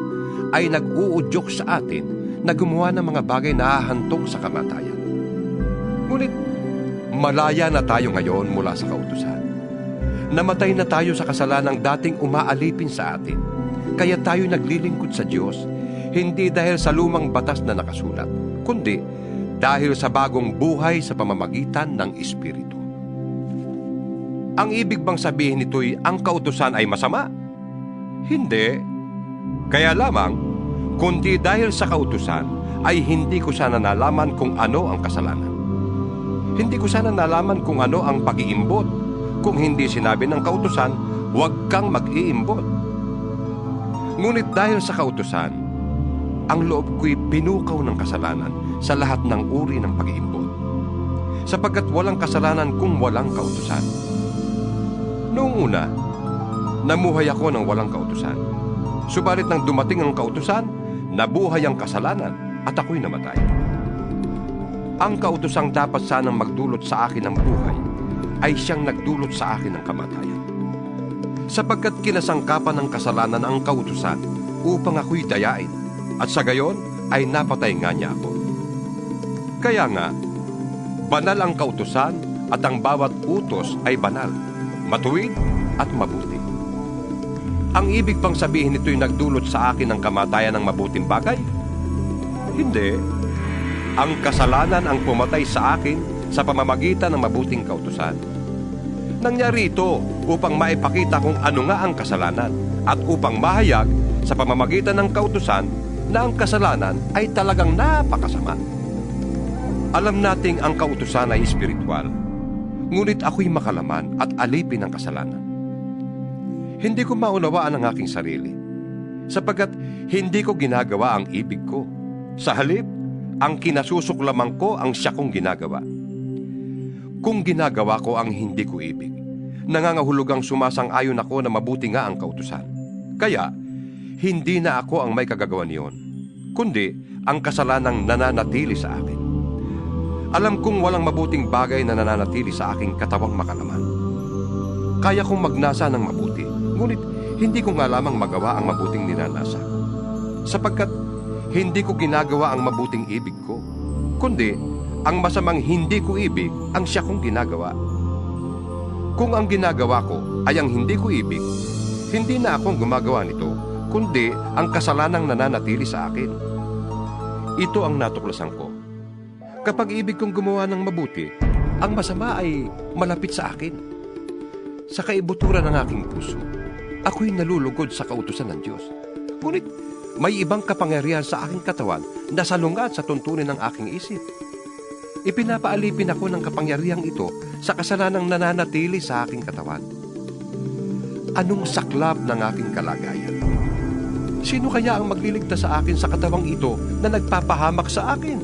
ay nag-uudyok sa atin na gumawa ng mga bagay na hahantong sa kamatayan. Ngunit, malaya na tayo ngayon mula sa kautusan. Namatay na tayo sa kasalanang dating umaalipin sa atin, kaya tayo naglilingkod sa Diyos, hindi dahil sa lumang batas na nakasulat, kundi dahil sa bagong buhay sa pamamagitan ng Espiritu. Ang ibig bang sabihin nito'y ang kautusan ay masama? Hindi. Kaya lamang, kundi dahil sa kautusan, ay hindi ko sana nalaman kung ano ang kasalanan. Hindi ko sana nalaman kung ano ang pag-iimbot, kung hindi sinabi ng kautusan, huwag kang mag-iimbot. Ngunit dahil sa kautusan, ang loob ko'y pinukaw ng kasalanan sa lahat ng uri ng pag-iimbot, sapagkat walang kasalanan kung walang kautusan. Noong una, namuhay ako ng walang kautusan. Subalit nang dumating ang kautusan, nabuhay ang kasalanan at ako'y namatay. Ang kautusang dapat sanang magdulot sa akin ng buhay ay siyang nagdulot sa akin ng kamatayan. Sapagkat kinasangkapan ng kasalanan ang kautusan upang ako'y dayain at sa gayon ay napatay nga niya ako. Kaya nga, banal ang kautusan at ang bawat utos ay banal, matuwid at mabuti. Ang ibig bang sabihin nito'y nagdulot sa akin ng kamatayan ng mabuting bagay? Hindi. Ang kasalanan ang pumatay sa akin sa pamamagitan ng mabuting kautusan. Nangyari ito upang maipakita kung ano nga ang kasalanan at upang mahayag sa pamamagitan ng kautusan na ang kasalanan ay talagang napakasama. Alam nating ang kautusan ay espiritual, ngunit ako'y makalaman at alipin ng kasalanan. Hindi ko maunawaan ang aking sarili, sapagkat hindi ko ginagawa ang ibig ko. Sa halip, ang kinasusuklaman ko ang siya kong ginagawa. Kung ginagawa ko ang hindi ko ibig, nangangahulugang sumasang-ayon ako na mabuti nga ang kautusan. Kaya, hindi na ako ang may kagagawa niyon, kundi ang kasalanang nananatili sa akin. Alam kong walang mabuting bagay na nananatili sa aking katawang makalaman. Kaya kong magnasa ng mabuti, ngunit hindi ko nga lamang magawa ang mabuting ninanasa. Sapagkat hindi ko ginagawa ang mabuting ibig ko, kundi ang masamang hindi ko ibig ang siya kong ginagawa. Kung ang ginagawa ko ay ang hindi ko ibig, hindi na akong gumagawa nito, kundi ang kasalanang nananatili sa akin. Ito ang natuklasan ko. Kapag ibig kong gumawa ng mabuti, ang masama ay malapit sa akin. Sa kaibuturan ng aking puso, ako'y nalulugod sa kautusan ng Diyos. Ngunit may ibang kapangyarihan sa aking katawan na salungat sa tuntunin ng aking isip. Ipinapaalipin ako ng kapangyarihang ito sa kasalanang nananatili sa aking katawan. Anong saklap ng aking kalagayan? Sino kaya ang magliligtas sa akin sa katawang ito na nagpapahamak sa akin?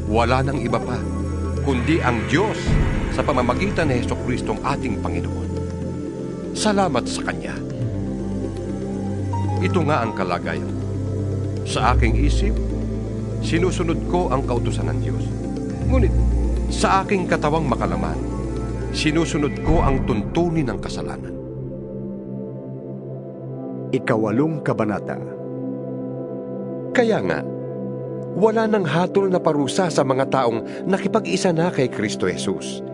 Wala nang iba pa, kundi ang Diyos sa pamamagitan ni Jesucristong ating Panginoon. Salamat sa Kanya. Ito nga ang kalagayan. Sa aking isip, sinusunod ko ang kautusan ng Diyos. Ngunit, sa aking katawang makalaman, sinusunod ko ang tuntunin ng kasalanan. 8 Kabanata. Kaya nga, wala nang hatol na parusa sa mga taong nakipag-isa na kay Kristo Jesus.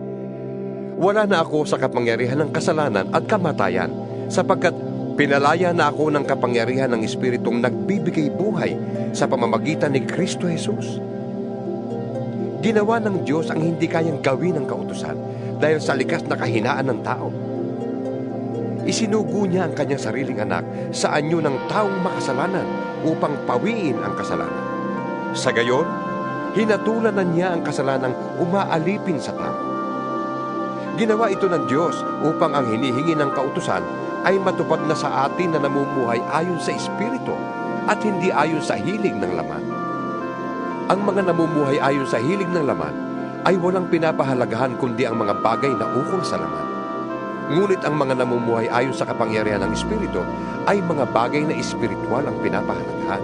Wala na ako sa kapangyarihan ng kasalanan at kamatayan, sapagkat pinalaya na ako ng kapangyarihan ng Espiritong nagbibigay buhay sa pamamagitan ni Kristo Jesus. Ginawa ng Diyos ang hindi kayang gawin ng kautusan dahil sa likas na kahinaan ng tao. Isinugo niya ang kanyang sariling anak sa anyo ng taong makasalanan upang pawiin ang kasalanan. Sa gayon, hinatulanan niya ang kasalanang umaalipin sa tao. Ginawa ito ng Diyos upang ang hinihingi ng kautusan ay matupad na sa atin na namumuhay ayon sa Espiritu at hindi ayon sa hilig ng laman. Ang mga namumuhay ayon sa hilig ng laman ay walang pinapahalagahan kundi ang mga bagay na ukol sa laman. Ngunit ang mga namumuhay ayon sa kapangyarihan ng Espiritu ay mga bagay na espiritual ang pinapahalagahan.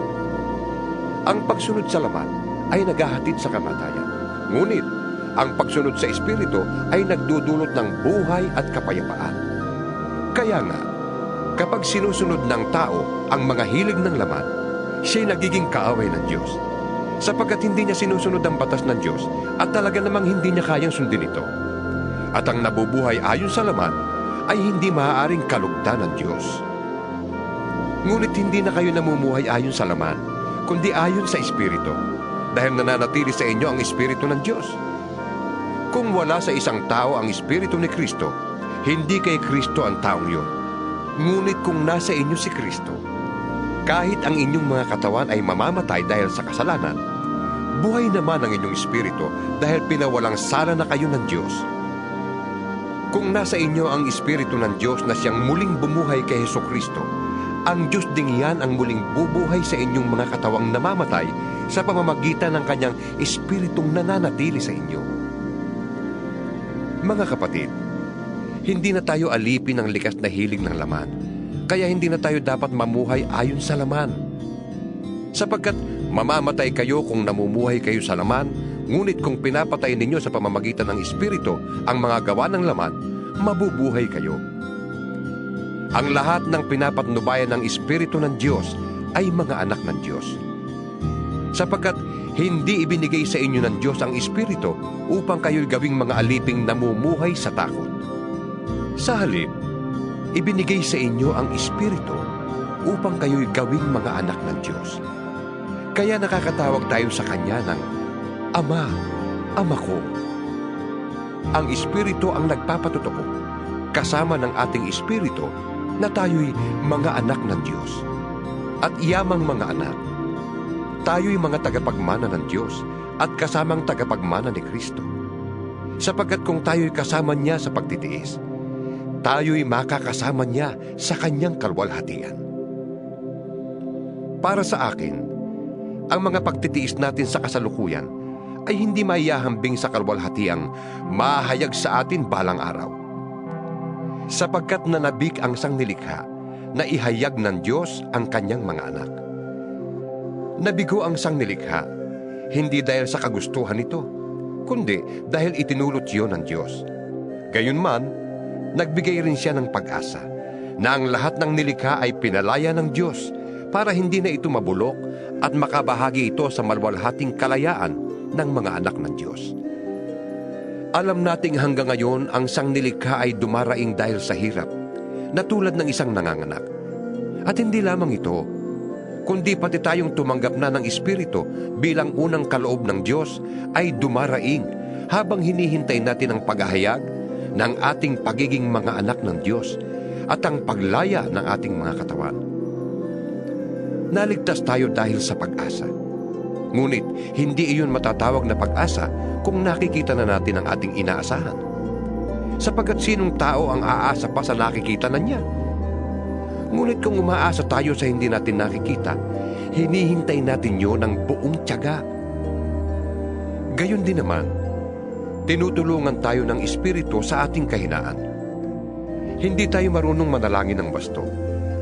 Ang pagsunod sa laman ay naghahatid sa kamatayan. Ngunit ang pagsunod sa Espiritu ay nagdudulot ng buhay at kapayapaan. Kaya nga, kapag sinusunod ng tao ang mga hilig ng laman, siya'y nagiging kaaway ng Diyos, sapagkat hindi niya sinusunod ang batas ng Diyos at talaga namang hindi niya kayang sundin ito. At ang nabubuhay ayon sa laman ay hindi maaaring kalugdan ng Diyos. Ngunit hindi na kayo namumuhay ayon sa laman, kundi ayon sa Espiritu, dahil nananatili sa inyo ang Espiritu ng Diyos. Kung wala sa isang tao ang Espiritu ni Kristo, hindi kay Kristo ang taong yun. Ngunit kung nasa inyo si Kristo, kahit ang inyong mga katawan ay mamamatay dahil sa kasalanan, buhay naman ang inyong Espiritu dahil pinawalang sala na kayo ng Diyos. Kung nasa inyo ang Espiritu ng Diyos na siyang muling bumuhay kay Jesucristo, ang Diyos ding yan ang muling bubuhay sa inyong mga katawang namamatay sa pamamagitan ng kanyang Espiritong nananatili sa inyo. Mga kapatid, hindi na tayo alipin ng likas na hilig ng laman, kaya hindi na tayo dapat mamuhay ayon sa laman. Sapagkat mamamatay kayo kung namumuhay kayo sa laman, ngunit kung pinapatay ninyo sa pamamagitan ng Espiritu ang mga gawa ng laman, mabubuhay kayo. Ang lahat ng pinapatnubayan ng Espiritu ng Diyos ay mga anak ng Diyos. Sapagkat hindi ibinigay sa inyo ng Diyos ang Espiritu upang kayo'y gawing mga aliping namumuhay sa takot. Sa halip, ibinigay sa inyo ang Espiritu upang kayo'y gawing mga anak ng Diyos. Kaya nakakatawag tayo sa Kanya ng Ama, Ama ko. Ang Espiritu ang nagpapatotoo, kasama ng ating Espiritu, na tayo'y mga anak ng Diyos. At iyamang mga anak, tayo'y mga tagapagmana ng Diyos at kasamang tagapagmana ni Kristo. Sapagkat kung tayo'y kasama niya sa pagtitiis, tayo'y makakasama niya sa kanyang kalwalhatian. Para sa akin, ang mga pagtitiis natin sa kasalukuyan ay hindi maihahambing sa kalwalhatiang mahayag sa atin balang araw. Sapagkat nanabik ang sangnilikha na ihayag ng Diyos ang kanyang mga anak. Nabigo ang sangnilikha, hindi dahil sa kagustuhan nito, kundi dahil itinulot yun ng Diyos. Gayunman, nagbigay rin siya ng pag-asa na ang lahat ng nilikha ay pinalaya ng Diyos para hindi na ito mabulok at makabahagi ito sa malwalhating kalayaan ng mga anak ng Diyos. Alam nating hanggang ngayon ang sangnilikha ay dumaraing dahil sa hirap, na tulad ng isang nanganganak. At hindi lamang ito, kundi pati tayong tumanggap na ng Espiritu bilang unang kaloob ng Diyos ay dumaraing habang hinihintay natin ang paghahayag ng ating pagiging mga anak ng Diyos at ang paglaya ng ating mga katawan. Naligtas tayo dahil sa pag-asa. Ngunit hindi iyon matatawag na pag-asa kung nakikita na natin ang ating inaasahan. Sapagkat sinong tao ang aasa pa sa nakikita na niya? Ngunit kung umaasa tayo sa hindi natin nakikita, hinihintay natin yun ng buong tiyaga. Gayon din naman, tinutulungan tayo ng Espiritu sa ating kahinaan. Hindi tayo marunong manalangin ng wasto,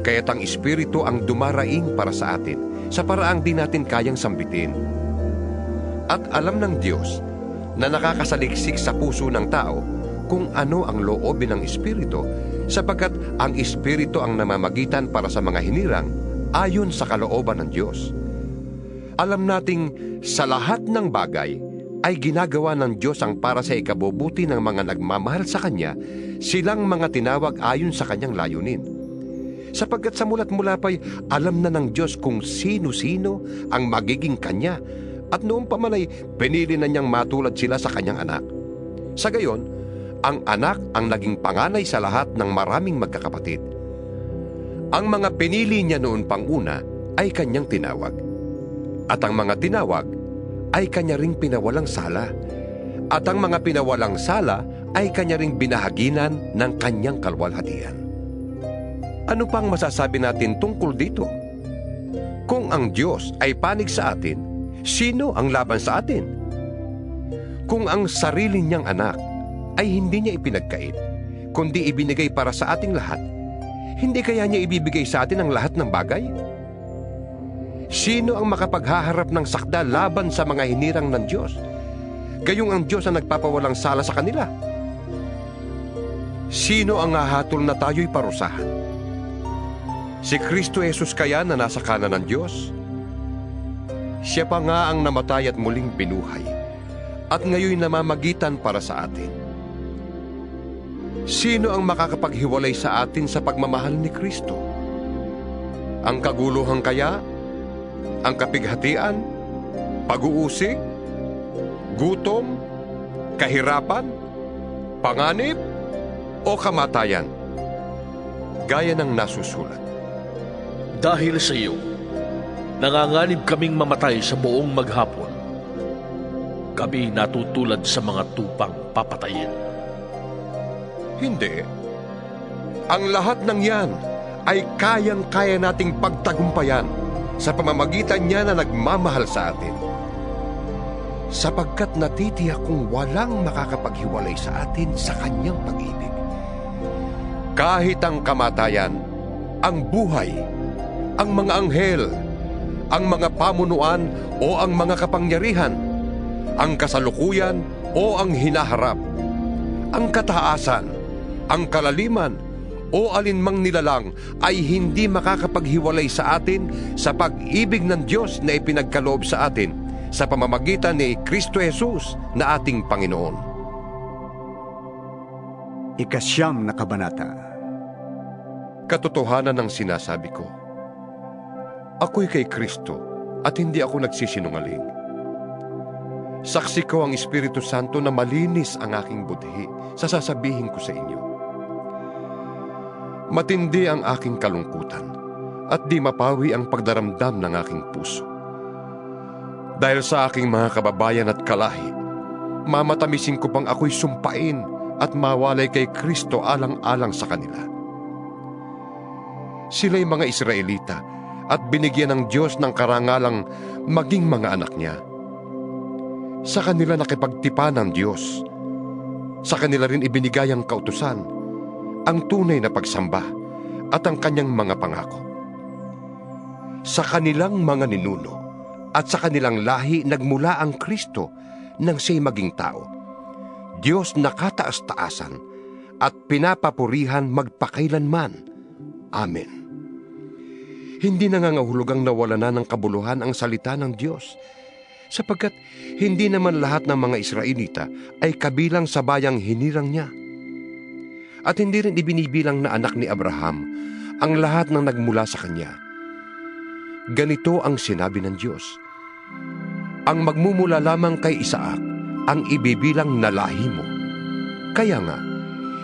kaya't ang Espiritu ang dumaraing para sa atin sa paraang di natin kayang sambitin. At alam ng Diyos na nakakasaliksik sa puso ng tao kung ano ang loobin ng Espiritu, sapagkat ang Espiritu ang namamagitan para sa mga hinirang ayon sa kalooban ng Diyos. Alam nating sa lahat ng bagay ay ginagawa ng Diyos ang para sa ikabubuti ng mga nagmamahal sa Kanya, silang mga tinawag ayon sa Kanyang layunin. Sapagkat sa mula't mula pa'y alam na ng Diyos kung sino-sino ang magiging Kanya, at noong pa man ay pinili na Niyang matulad sila sa Kanyang anak. Sa gayon, ang anak ang naging panganay sa lahat ng maraming magkakapatid. Ang mga pinili Niya noon pang una ay Kanyang tinawag, at ang mga tinawag ay Kanya ring pinawalang sala, at ang mga pinawalang sala ay Kanya ring binahaginan ng Kanyang kalwalhatian. Ano pang masasabi natin tungkol dito? Kung ang Diyos ay panig sa atin, sino ang laban sa atin? Kung ang sarili Niyang anak ay hindi Niya ipinagkait, kundi ibinigay para sa ating lahat, hindi kaya Niya ibibigay sa atin ang lahat ng bagay? Sino ang makapaghaharap ng sakda laban sa mga hinirang ng Diyos? Gayong ang Diyos ang nagpapawalang sala sa kanila. Sino ang hahatol na tayo'y parusahan? Si Kristo Jesus kaya na nasa kanan ng Diyos? Siya pa nga ang namatay at muling binuhay, at ngayon namamagitan para sa atin. Sino ang makakapaghiwalay sa atin sa pagmamahal ni Kristo? Ang kaguluhan kaya? Ang kapighatian, pag-uusig, gutom, kahirapan, panganib, o kamatayan, gaya ng nasusulat. Dahil sa iyo, nanganganib kaming mamatay sa buong maghapon. Kami natutulad sa mga tupang papatayin. Hindi. Ang lahat ng yan ay kayang-kaya nating pagtagumpayan sa pamamagitan Niya na nagmamahal sa atin. Sapagkat natitiyak kung walang makakapaghiwalay sa atin sa Kanyang pag-ibig. Kahit ang kamatayan, ang buhay, ang mga anghel, ang mga pamunuan o ang mga kapangyarihan, ang kasalukuyan o ang hinaharap, ang kataasan, ang kalaliman, o alinmang nilalang ay hindi makakapaghiwalay sa atin sa pag-ibig ng Diyos na ipinagkaloob sa atin sa pamamagitan ni Kristo Jesus na ating Panginoon. Ikasyam na kabanata. Katotohanan ng sinasabi ko. Ako'y kay Kristo at hindi ako nagsisinungaling. Saksi ko ang Espiritu Santo na malinis ang aking budhi sa sasabihin ko sa inyo. Matindi ang aking kalungkutan at di mapawi ang pagdaramdam ng aking puso. Dahil sa aking mga kababayan at kalahi, mamatamisin ko pang ako'y sumpain at mawalay kay Kristo alang-alang sa kanila. Sila'y mga Israelita at binigyan ng Diyos ng karangalang maging mga anak Niya. Sa kanila nakipagtipan ng Diyos. Sa kanila rin ibinigay ang kautusan, ang tunay na pagsamba at ang Kanyang mga pangako. Sa kanilang mga ninuno at sa kanilang lahi nagmula ang Kristo nang siya'y maging tao. Diyos na kataas-taasan at pinapapurihan magpakailanman. Amen. Hindi nangangahulugang nawala na ng kabuluhan ang salita ng Diyos, sapagkat hindi naman lahat ng mga Israelita ay kabilang sa bayang hinirang Niya. At hindi rin ibinibilang na anak ni Abraham ang lahat ng nagmula sa kanya. Ganito ang sinabi ng Diyos: ang magmumula lamang kay Isaac ang ibibilang na lahi mo. Kaya nga,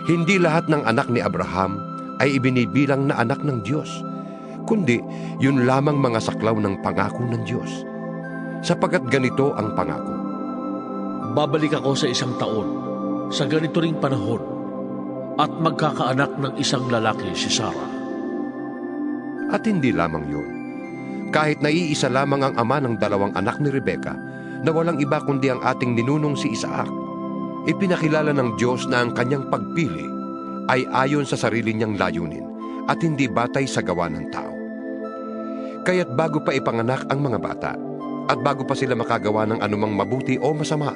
hindi lahat ng anak ni Abraham ay ibinibilang na anak ng Diyos, kundi yun lamang mga saklaw ng pangako ng Diyos. Sapagkat ganito ang pangako: Babalik ako sa 1 taon, sa ganito ring panahon, at magkakaanak ng isang lalaki si Sarah. At hindi lamang yun. Kahit naiisa lamang ang ama ng 2 anak ni Rebecca, na walang iba kundi ang ating ninunong si Isaac, Ipinakilala ng Diyos na ang kanyang pagpili ay ayon sa sarili niyang layunin at hindi batay sa gawa ng tao. Kaya't bago pa ipanganak ang mga bata at bago pa sila makagawa ng anumang mabuti o masama,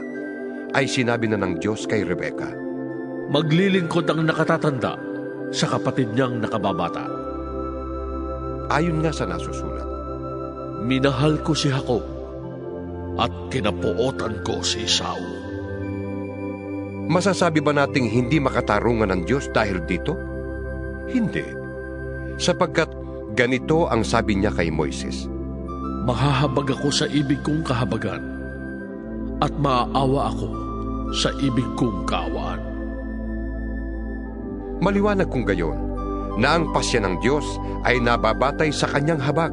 ay sinabi na ng Diyos kay Rebecca, Maglilingkod ang nakatatanda sa kapatid niyang nakababata. ayon nga sa nasusulat. Minahal ko si Jacob at kinapuotan ko si Esau. Masasabi ba nating hindi makatarungan ng Diyos dahil dito? Hindi. Sapagkat ganito ang sabi niya kay Moises, Mahahabag ako sa ibig kong kahabagan at maaawa ako sa ibig kong kaawaan. maliwanag kung gayon, na ang pasya ng Diyos ay nababatay sa kanyang habag,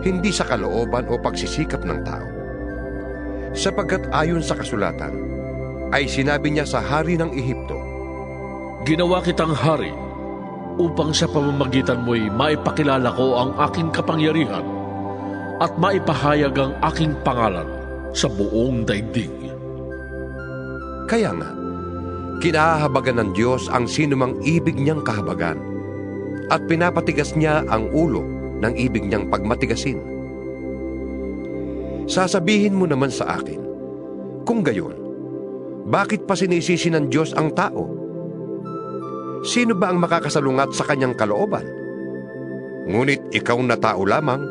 hindi sa kalooban o pagsisikap ng tao. Sapagkat ayon sa kasulatan, ay sinabi niya sa hari ng Ehipto, Ginawa kitang hari upang sa pamamagitan mo'y maipakilala ko ang aking kapangyarihan at maipahayag ang aking pangalan sa buong daigdig. Kaya nga, kinahahabagan ng Diyos ang sinumang ibig niyang kahabagan at pinapatigas niya ang ulo ng ibig niyang pagmatigasin. Sasabihin mo naman sa akin, kung gayon, bakit pa sinisisi ng Diyos ang tao? Sino ba ang makakasalungat sa kanyang kalooban? Ngunit ikaw na tao lamang,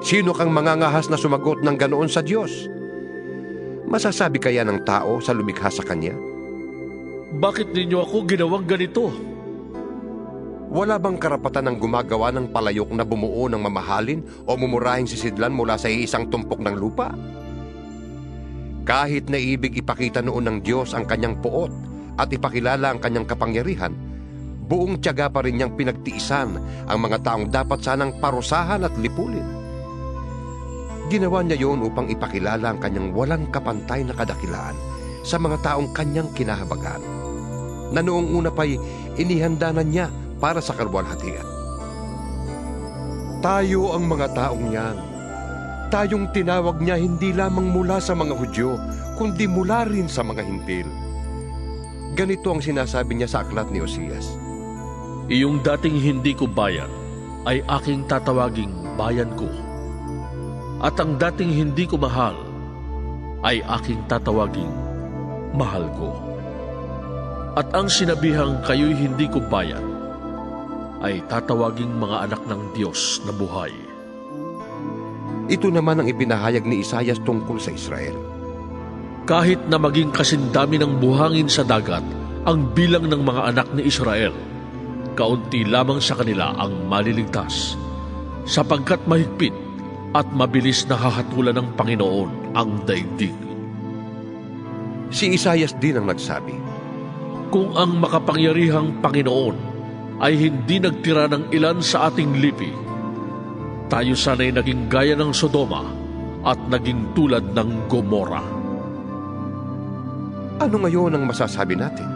sino kang mangangahas na sumagot ng ganoon sa Diyos? Masasabi kaya ng tao sa lumikha sa Kanya? Bakit ninyo ako ginawang ganito? Wala bang karapatan ng gumagawa ng palayok na bumuo ng mamahalin o mumurahing sisidlan mula sa isang tumpok ng lupa? Kahit na ibig ipakita noon ng Diyos ang kanyang puot at ipakilala ang kanyang kapangyarihan, buong tiyaga pa rin niyang pinagtiisan ang mga taong dapat sanang parusahan at lipulin. Ginawa niya yon upang ipakilala ang kanyang walang kapantay na kadakilaan sa mga taong kanyang kinahabagan, na noong una pa'y inihanda na niya para sa kaluwalhatian. Tayo ang mga taong yan. Tayong tinawag niya hindi lamang mula sa mga Hudyo, kundi mula rin sa mga Hintil. Ganito ang sinasabi niya sa aklat ni Osias, Iyong dating hindi ko bayan ay aking tatawaging bayan ko. At ang dating hindi ko mahal ay aking tatawaging mahal ko. At ang sinabihang kayo'y hindi ko bayan ay tatawaging mga anak ng Diyos na buhay. ito naman ang ipinahayag ni Isaias tungkol sa Israel. Kahit na maging kasindami ng buhangin sa dagat ang bilang ng mga anak ni Israel, kaunti lamang sa kanila ang maliligtas, sapagkat mahigpit at mabilis na hahatulan ng Panginoon ang daigdig. Si Isaias din ang nagsabi, Kung ang makapangyarihang Panginoon ay hindi nagtira ng ilan sa ating lipi, tayo sana'y naging gaya ng Sodoma at naging tulad ng Gomora. ano ngayon ang masasabi natin?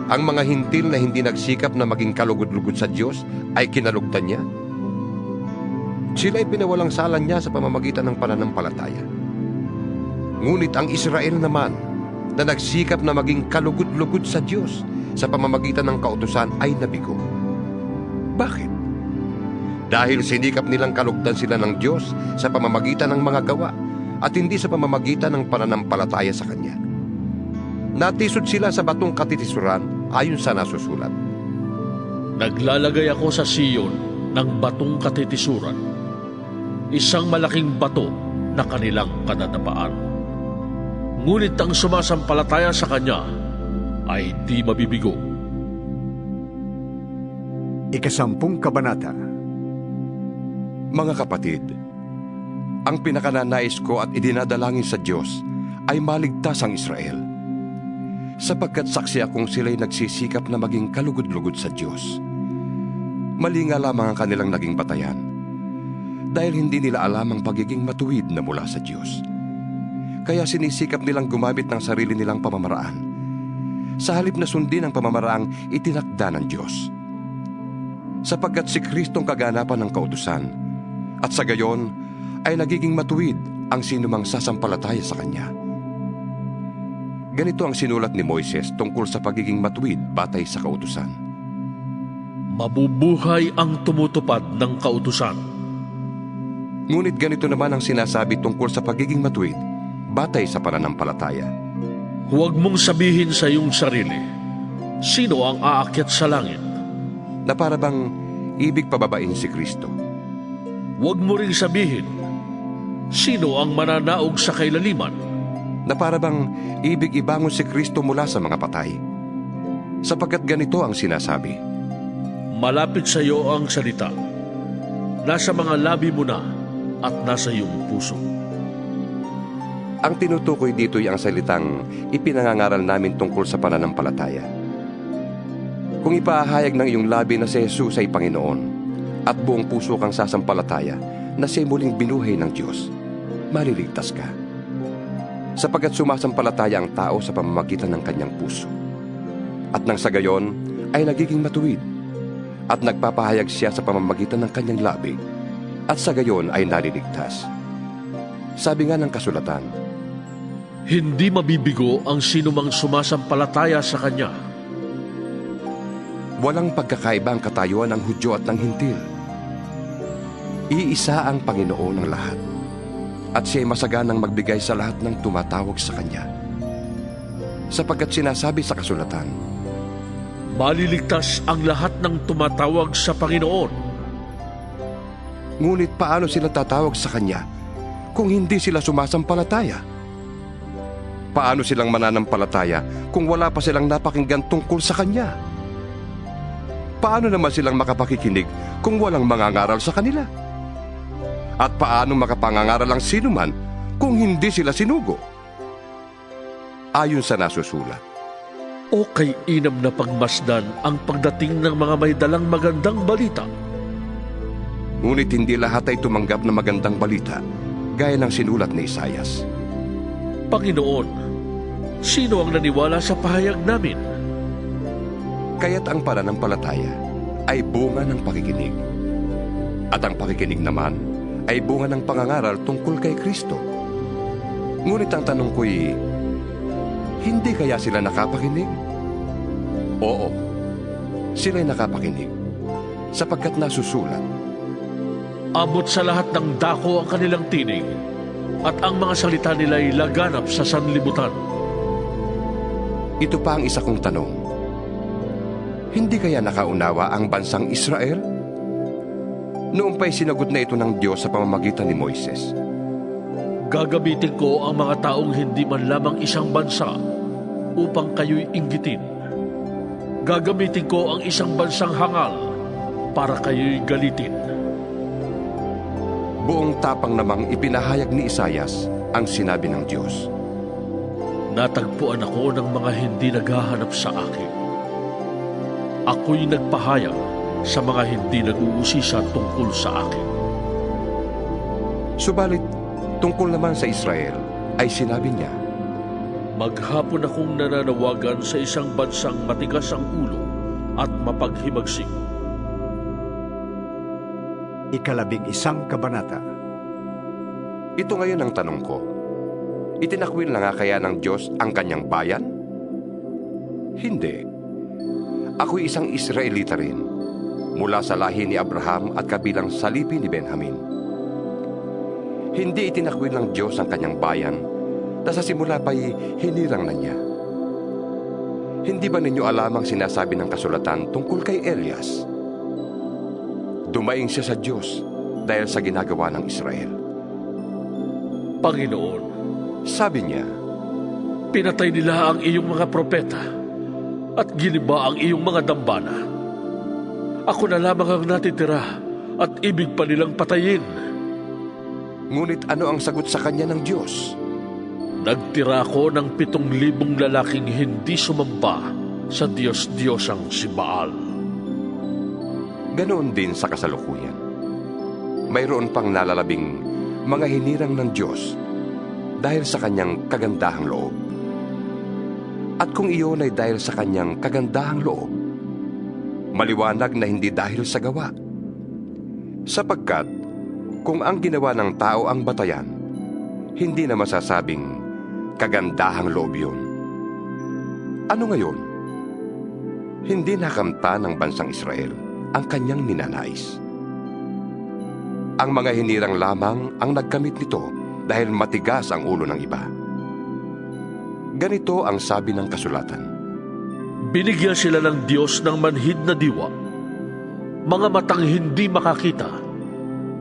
Ang mga hintil na hindi nagsikap na maging kalugod-lugod sa Diyos ay kinalugdan niya? Sila'y pinawalang salan niya sa pamamagitan ng pananampalataya. Ngunit ang Israel naman na nagsikap na maging kalugod-lugod sa Diyos sa pamamagitan ng kautusan ay nabigo. Bakit? Dahil sinikap nilang kalugdan sila ng Diyos sa pamamagitan ng mga gawa at hindi sa pamamagitan ng pananampalataya sa Kanya. Natisod sila sa batong katitisuran ayon sa nasusulat. Naglalagay ako sa Siyon ng batong katitisuran, isang malaking bato na kanilang kadadapaan. Ngunit ang sumasampalataya sa Kanya ay di mabibigo. 10 Kabanata. Mga kapatid, ang pinakananais ko at idinadalangin sa Diyos ay maligtas ang Israel, sapagkat saksi akong sila'y nagsisikap na maging kalugod-lugod sa Diyos. Mali nga lamang ang kanilang naging batayan, dahil hindi nila alam ang pagiging matuwid na mula sa Diyos. Kaya sinisikap nilang gumamit ng sarili nilang pamamaraan, sa halip na sundin ang pamamaraang itinakda ng Diyos. Sapagkat si Kristong kaganapan ng kautusan, at sa gayon ay nagiging matuwid ang sinumang sasampalataya sa Kanya. Ganito ang sinulat ni Moises tungkol sa pagiging matuwid batay sa kautusan. Mabubuhay ang tumutupad ng kautusan. Ngunit ganito naman ang sinasabi tungkol sa pagiging matuwid batay sa pananampalataya. Huwag mong sabihin sa iyong sarili, sino ang aakyat sa langit? Na para bang ibig pababain si Kristo. Huwag mo ring sabihin, sino ang mananaog sa kailaliman? Na para bang ibig ibangon si Kristo mula sa mga patay. Sapagkat ganito ang sinasabi. Malapit sa iyo ang salita. Nasa mga labi mo na at nasa iyong puso. Ang tinutukoy dito ay ang salitang ipinangangaral namin tungkol sa pananampalataya. Kung ipahayag ng iyong labi na si Jesus ay Panginoon at buong puso kang sasampalataya na siya muling binuhay ng Diyos, maliligtas ka. Sapagkat sumasampalataya ang tao sa pamamagitan ng kanyang puso. At nang sa gayon ay nagiging matuwid at nagpapahayag siya sa pamamagitan ng kanyang labi at sa gayon ay naliligtas. Sabi nga ng kasulatan, Hindi mabibigo ang sinumang sumasampalataya sa Kanya. walang pagkakaiba ang katayuan ng Hudyo at ng Hintil. Iisa ang Panginoon ng lahat at siya'y masaganang magbigay sa lahat ng tumatawag sa Kanya. Sapagkat sinasabi sa kasulatan, Maliligtas ang lahat ng tumatawag sa Panginoon. ngunit paano sila tatawag sa Kanya kung hindi sila sumasampalataya? Paano silang mananampalataya kung wala pa silang napakinggan tungkol sa Kanya? Paano naman silang makapakikinig kung walang mangangaral sa kanila? At paano makapangangaral ang sinuman kung hindi sila sinugo? Ayon sa nasusulat, O kay inam na pagmasdan ang pagdating ng mga may dalang magandang balita. ngunit hindi lahat ay tumanggap ng magandang balita, gaya ng sinulat ni Isaias. Panginoon, sino ang naniwala sa pahayag namin? Kaya't ang pananampalataya ay bunga ng pakikinig. At ang pakikinig naman ay bunga ng pangangaral tungkol kay Kristo. Ngunit ang tanong ko'y, hindi kaya sila nakapakinig? Oo, sila'y nakapakinig, sapagkat nasusulat. Abot sa lahat ng dako ang kanilang tinig, at ang mga salita nila'y laganap sa sanlibutan. Ito pa ang isa kong tanong. Hindi kaya nakaunawa ang bansang Israel? Noon pa'y sinagot na ito ng Diyos sa pamamagitan ni Moises. Gagamitin ko ang mga taong hindi man lamang isang bansa upang kayo'y inggitin. Gagamitin ko ang isang bansang hangal para kayo'y galitin. Buong tapang namang ipinahayag ni Isaias ang sinabi ng Diyos. Natagpuan ako ng mga hindi naghahanap sa akin. Ako'y nagpahayag sa mga hindi nag-uusisa tungkol sa akin. Subalit, tungkol naman sa Israel, ay sinabi niya, Maghapon akong nananawagan sa isang bansang matigas ang ulo at mapaghimagsik. 11 kabanata. ito ngayon ang tanong ko. Itinakwil na nga kaya ng Diyos ang kanyang bayan? Hindi. Ako'y isang Israelita rin, mula sa lahi ni Abraham at kabilang salipi ni Benjamin. Hindi itinakwil ng Diyos ang kanyang bayan na sa simula pa'y hinirang na niya. Hindi ba ninyo alam ang sinasabi ng kasulatan tungkol kay Elias? Dumaing siya sa Diyos dahil sa ginagawa ng Israel. Panginoon, Sabi niya, pinatay nila ang iyong mga propeta at giniba ang iyong mga dambana. Ako na lamang ang natitira at ibig pa nilang patayin. ngunit ano ang sagot sa kanya ng Diyos? Nagtira ako ng 7,000 lalaking hindi sumamba sa Diyos-Diyosang si Baal. Ganoon din sa kasalukuyan. Mayroon pang nalalabing mga hinirang ng Diyos dahil sa kanyang kagandahang loob. At kung iyon ay dahil sa kanyang kagandahang loob, maliwanag na hindi dahil sa gawa. Sapagkat kung ang ginawa ng tao ang batayan, hindi na masasabing kagandahang loob yun. Ano ngayon? Hindi nakamta ng bansang Israel ang kanyang ninanais. Ang mga hinirang lamang ang nagkamit nito dahil matigas ang ulo ng iba. Ganito ang sabi ng kasulatan. Binigyan sila ng Diyos ng manhid na diwa, mga matang hindi makakita,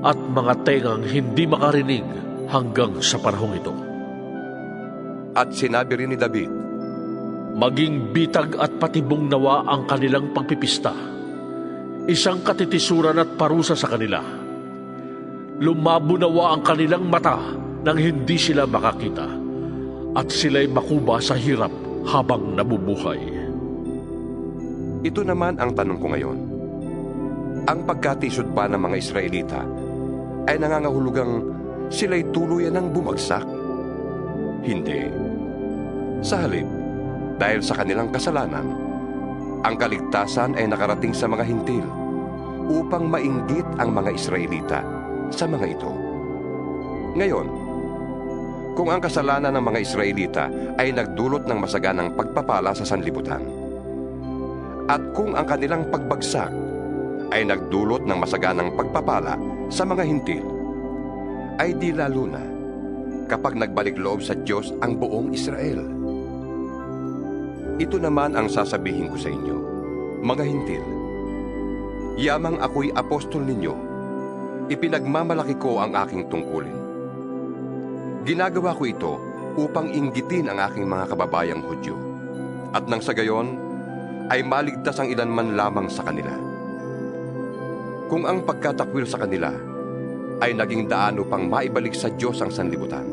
at mga tengang hindi makarinig hanggang sa panahong ito. At sinabi rin ni David, Maging bitag at patibong nawa ang kanilang pagpipista, isang katitisuran at parusa sa kanila. Lumabo nawa ang kanilang mata nang hindi sila makakita, at sila'y makuba sa hirap habang nabubuhay. ito naman ang tanong ko ngayon. Ang pagkatisod ba ng mga Israelita ay nangangahulugang sila'y tuluyan ng bumagsak? Hindi. Sa halip, dahil sa kanilang kasalanan, ang kaligtasan ay nakarating sa mga hintil upang mainggit ang mga Israelita sa mga ito. Ngayon, kung ang kasalanan ng mga Israelita ay nagdulot ng masaganang pagpapala sa sanlibutan, at kung ang kanilang pagbagsak ay nagdulot ng masaganang pagpapala sa mga hintil, ay di lalo na kapag nagbalik loob sa Diyos ang buong Israel. Ito naman ang sasabihin ko sa inyo, mga hintil. Yamang ako'y apostol ninyo, ipinagmamalaki ko ang aking tungkulin. Ginagawa ko ito upang inggitin ang aking mga kababayang Hudyo, at nang sa gayon ay maligtas ang ilan man lamang sa kanila. Kung ang pagkatakwil sa kanila ay naging daan upang maibalik sa Diyos ang sanlibutan,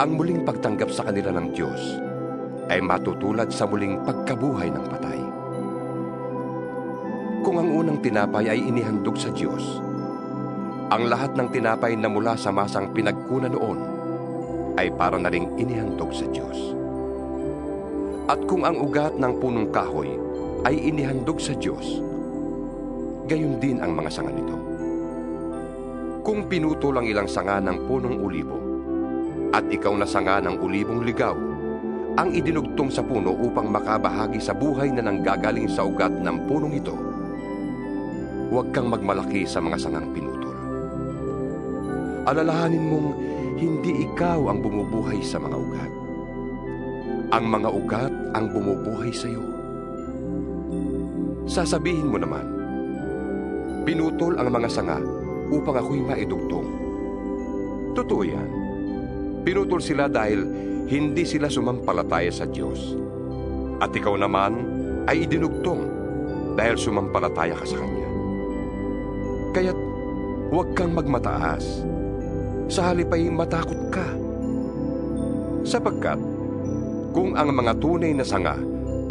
ang muling pagtanggap sa kanila ng Diyos ay matutulad sa muling pagkabuhay ng patay. Kung ang unang tinapay ay inihandog sa Diyos, ang lahat ng tinapay na mula sa masang pinagkunan noon ay para na ring inihandog sa Diyos. At kung ang ugat ng punong kahoy ay inihandog sa Diyos, gayon din ang mga sanga nito. Kung pinutol ang ilang sanga ng punong ulibo, at ikaw na sanga ng ulibong ligaw, ang idinugtong sa puno upang makabahagi sa buhay na nanggagaling sa ugat ng punong ito, huwag kang magmalaki sa mga sangang pinutol. Alalahanin mong hindi ikaw ang bumubuhay sa mga ugat. Ang mga ugat ang bumubuhay sa iyo. Sasabihin mo naman, pinutol ang mga sanga upang ako'y maidugtong. Totoo yan. Pinutol sila dahil hindi sila sumampalataya sa Diyos. At ikaw naman ay idinugtong dahil sumampalataya ka sa Kanya. Kaya't huwag kang magmataas. Sa halip ay matakot ka. Sapagkat kung ang mga tunay na sanga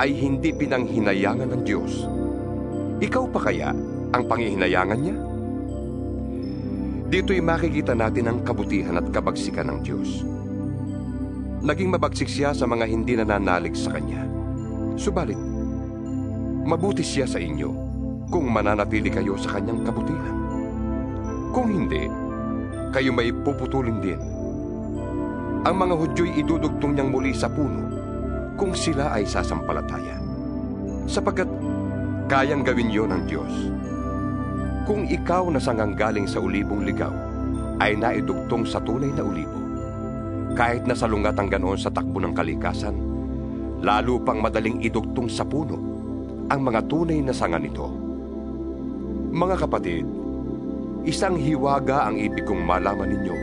ay hindi pinanghinayangan ng Diyos, ikaw pa kaya ang panghihinayangan niya? Dito'y makikita natin ang kabutihan at kabagsikan ng Diyos. Naging mabagsik siya sa mga hindi nananalig sa Kanya. Subalit, mabuti siya sa inyo kung mananatili kayo sa Kanyang kabutihan. Kung hindi, kayo may puputulin din. Ang mga Hudyo'y idudugtong niyang muli sa puno kung sila ay sasampalataya, sapagkat kayang gawin yon ng Diyos. Kung ikaw na sangang galing sa ulibong ligaw ay naidugtong sa tunay na ulibo, kahit na salungat ang ganoon sa takbo ng kalikasan, lalo pang madaling idugtong sa puno ang mga tunay na sanga nito. Mga kapatid, isang hiwaga ang ibig kong malaman ninyo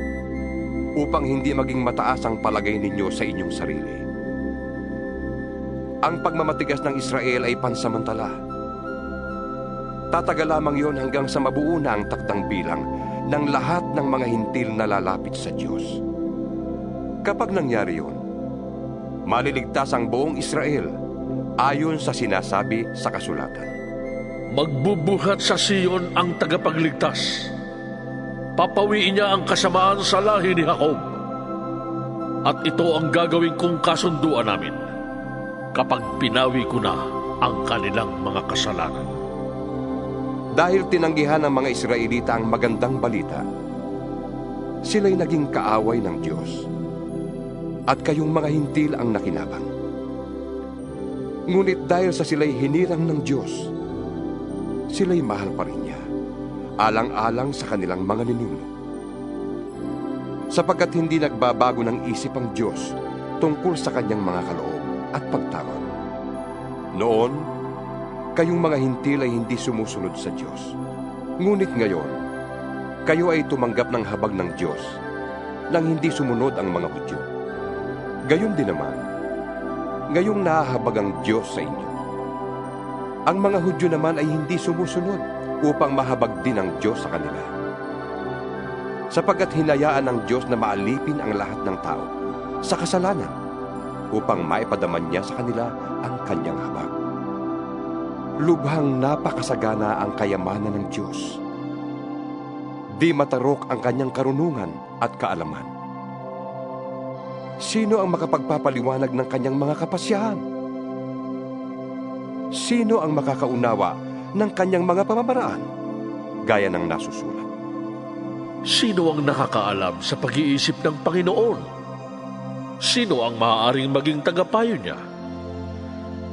upang hindi maging mataas ang palagay ninyo sa inyong sarili. Ang pagmamatigas ng Israel ay pansamantala. Tatagal lamang yon hanggang sa mabuo na ang takdang bilang ng lahat ng mga hintil na lalapit sa Diyos. Kapag nangyari yon, maliligtas ang buong Israel ayon sa sinasabi sa kasulatan. Magbubuhat sa Sion ang tagapagligtas. Papawiin niya ang kasamaan sa lahi ni Jacob. At ito ang gagawin kong kasunduan namin kapag pinawi ko na ang kanilang mga kasalanan. Dahil tinanggihan ng mga Israelita ang magandang balita, sila'y naging kaaway ng Diyos, at kayong mga hintil ang nakinabang. Ngunit dahil sa sila'y hinirang ng Diyos, sila'y mahal pa rin niya, alang-alang sa kanilang mga ninuno. Sapagkat hindi nagbabago ng isip ang Diyos tungkol sa kanyang mga kaloob at pagtawag. Noon, kayong mga hintil ay hindi sumusunod sa Diyos. Ngunit ngayon, kayo ay tumanggap ng habag ng Diyos nang hindi sumunod ang mga Hudyo. Gayon din naman, ngayong nahahabag ang Diyos sa inyo. Ang mga Hudyo naman ay hindi sumusunod upang mahabag din ang Diyos sa kanila. Sapagkat hinayaan ng Diyos na maalipin ang lahat ng tao sa kasalanan upang maipadaman niya sa kanila ang kanyang habag. Lubhang napakasagana ang kayamanan ng Diyos. Di matarok ang kanyang karunungan at kaalaman. Sino ang makapagpapaliwanag ng kanyang mga kapasyahan? Sino ang makakaunawa ng kanyang mga pamamaraan, gaya ng nasusulat? Sino ang nakakaalam sa pag-iisip ng Panginoon? Sino ang maaaring maging tagapayo niya?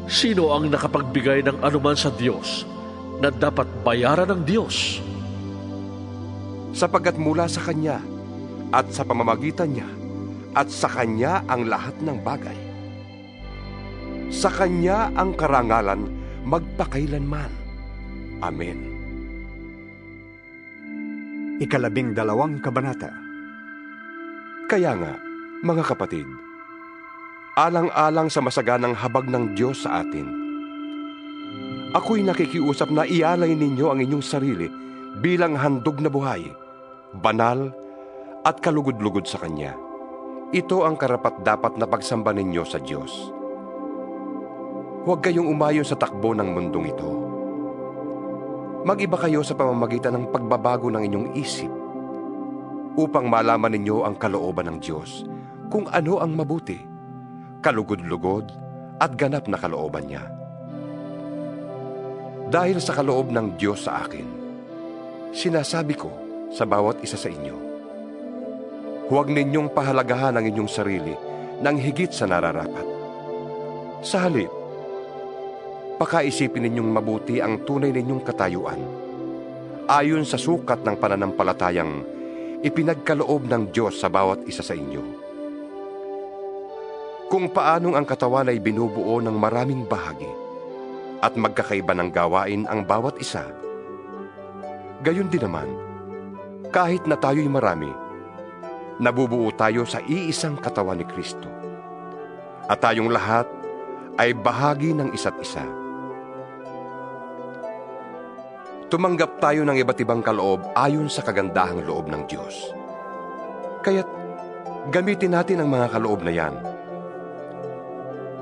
Sino ang nakapagbigay ng anuman sa Diyos na dapat bayaran ng Diyos? Sapagkat mula sa Kanya at sa pamamagitan niya at sa Kanya ang lahat ng bagay. Sa Kanya ang karangalan magpakailanman. Amen. 12 kabanata. Kaya nga, mga kapatid, alang-alang sa masaganang habag ng Diyos sa atin, ako'y nakikiusap na ialay ninyo ang inyong sarili bilang handog na buhay, banal at kalugod-lugod sa Kanya. Ito ang karapat-dapat na pagsamba ninyo sa Diyos. Huwag kayong umayon sa takbo ng mundong ito. Mag-iba kayo sa pamamagitan ng pagbabago ng inyong isip upang malaman ninyo ang kalooban ng Diyos, kung ano ang mabuti, kalugod-lugod at ganap na kalooban niya. Dahil sa kaloob ng Diyos sa akin, sinasabi ko sa bawat isa sa inyo, huwag ninyong pahalagahan ang inyong sarili ng higit sa nararapat. Sa halip, pakaisipin ninyong mabuti ang tunay ninyong katayuan, ayon sa sukat ng pananampalatayang ipinagkaloob ng Diyos sa bawat isa sa inyo. Kung paanong ang katawan ay binubuo ng maraming bahagi at magkakaiba ng gawain ang bawat isa, gayon din naman, kahit na tayo'y marami, nabubuo tayo sa iisang katawan ni Kristo. At tayong lahat ay bahagi ng isa't isa. Tumanggap tayo ng iba't ibang kaloob ayon sa kagandahang loob ng Diyos. Kaya't gamitin natin ang mga kaloob na yan.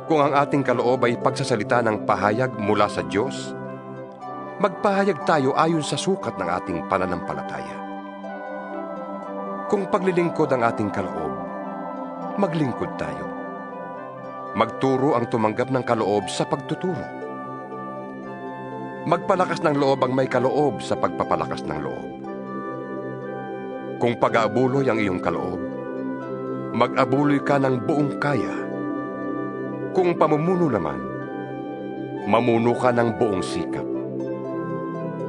Kung ang ating kaloob ay pagsasalita ng pahayag mula sa Diyos, magpahayag tayo ayon sa sukat ng ating pananampalataya. Kung paglilingkod ang ating kaloob, maglingkod tayo. Magturo ang tumanggap ng kaloob sa pagtuturo. Magpalakas ng loob ang may kaloob sa pagpapalakas ng loob. Kung pag-aabuloy ang iyong kaloob, mag-abuloy ka ng buong kaya. Kung pamumuno naman, mamuno ka ng buong sikap.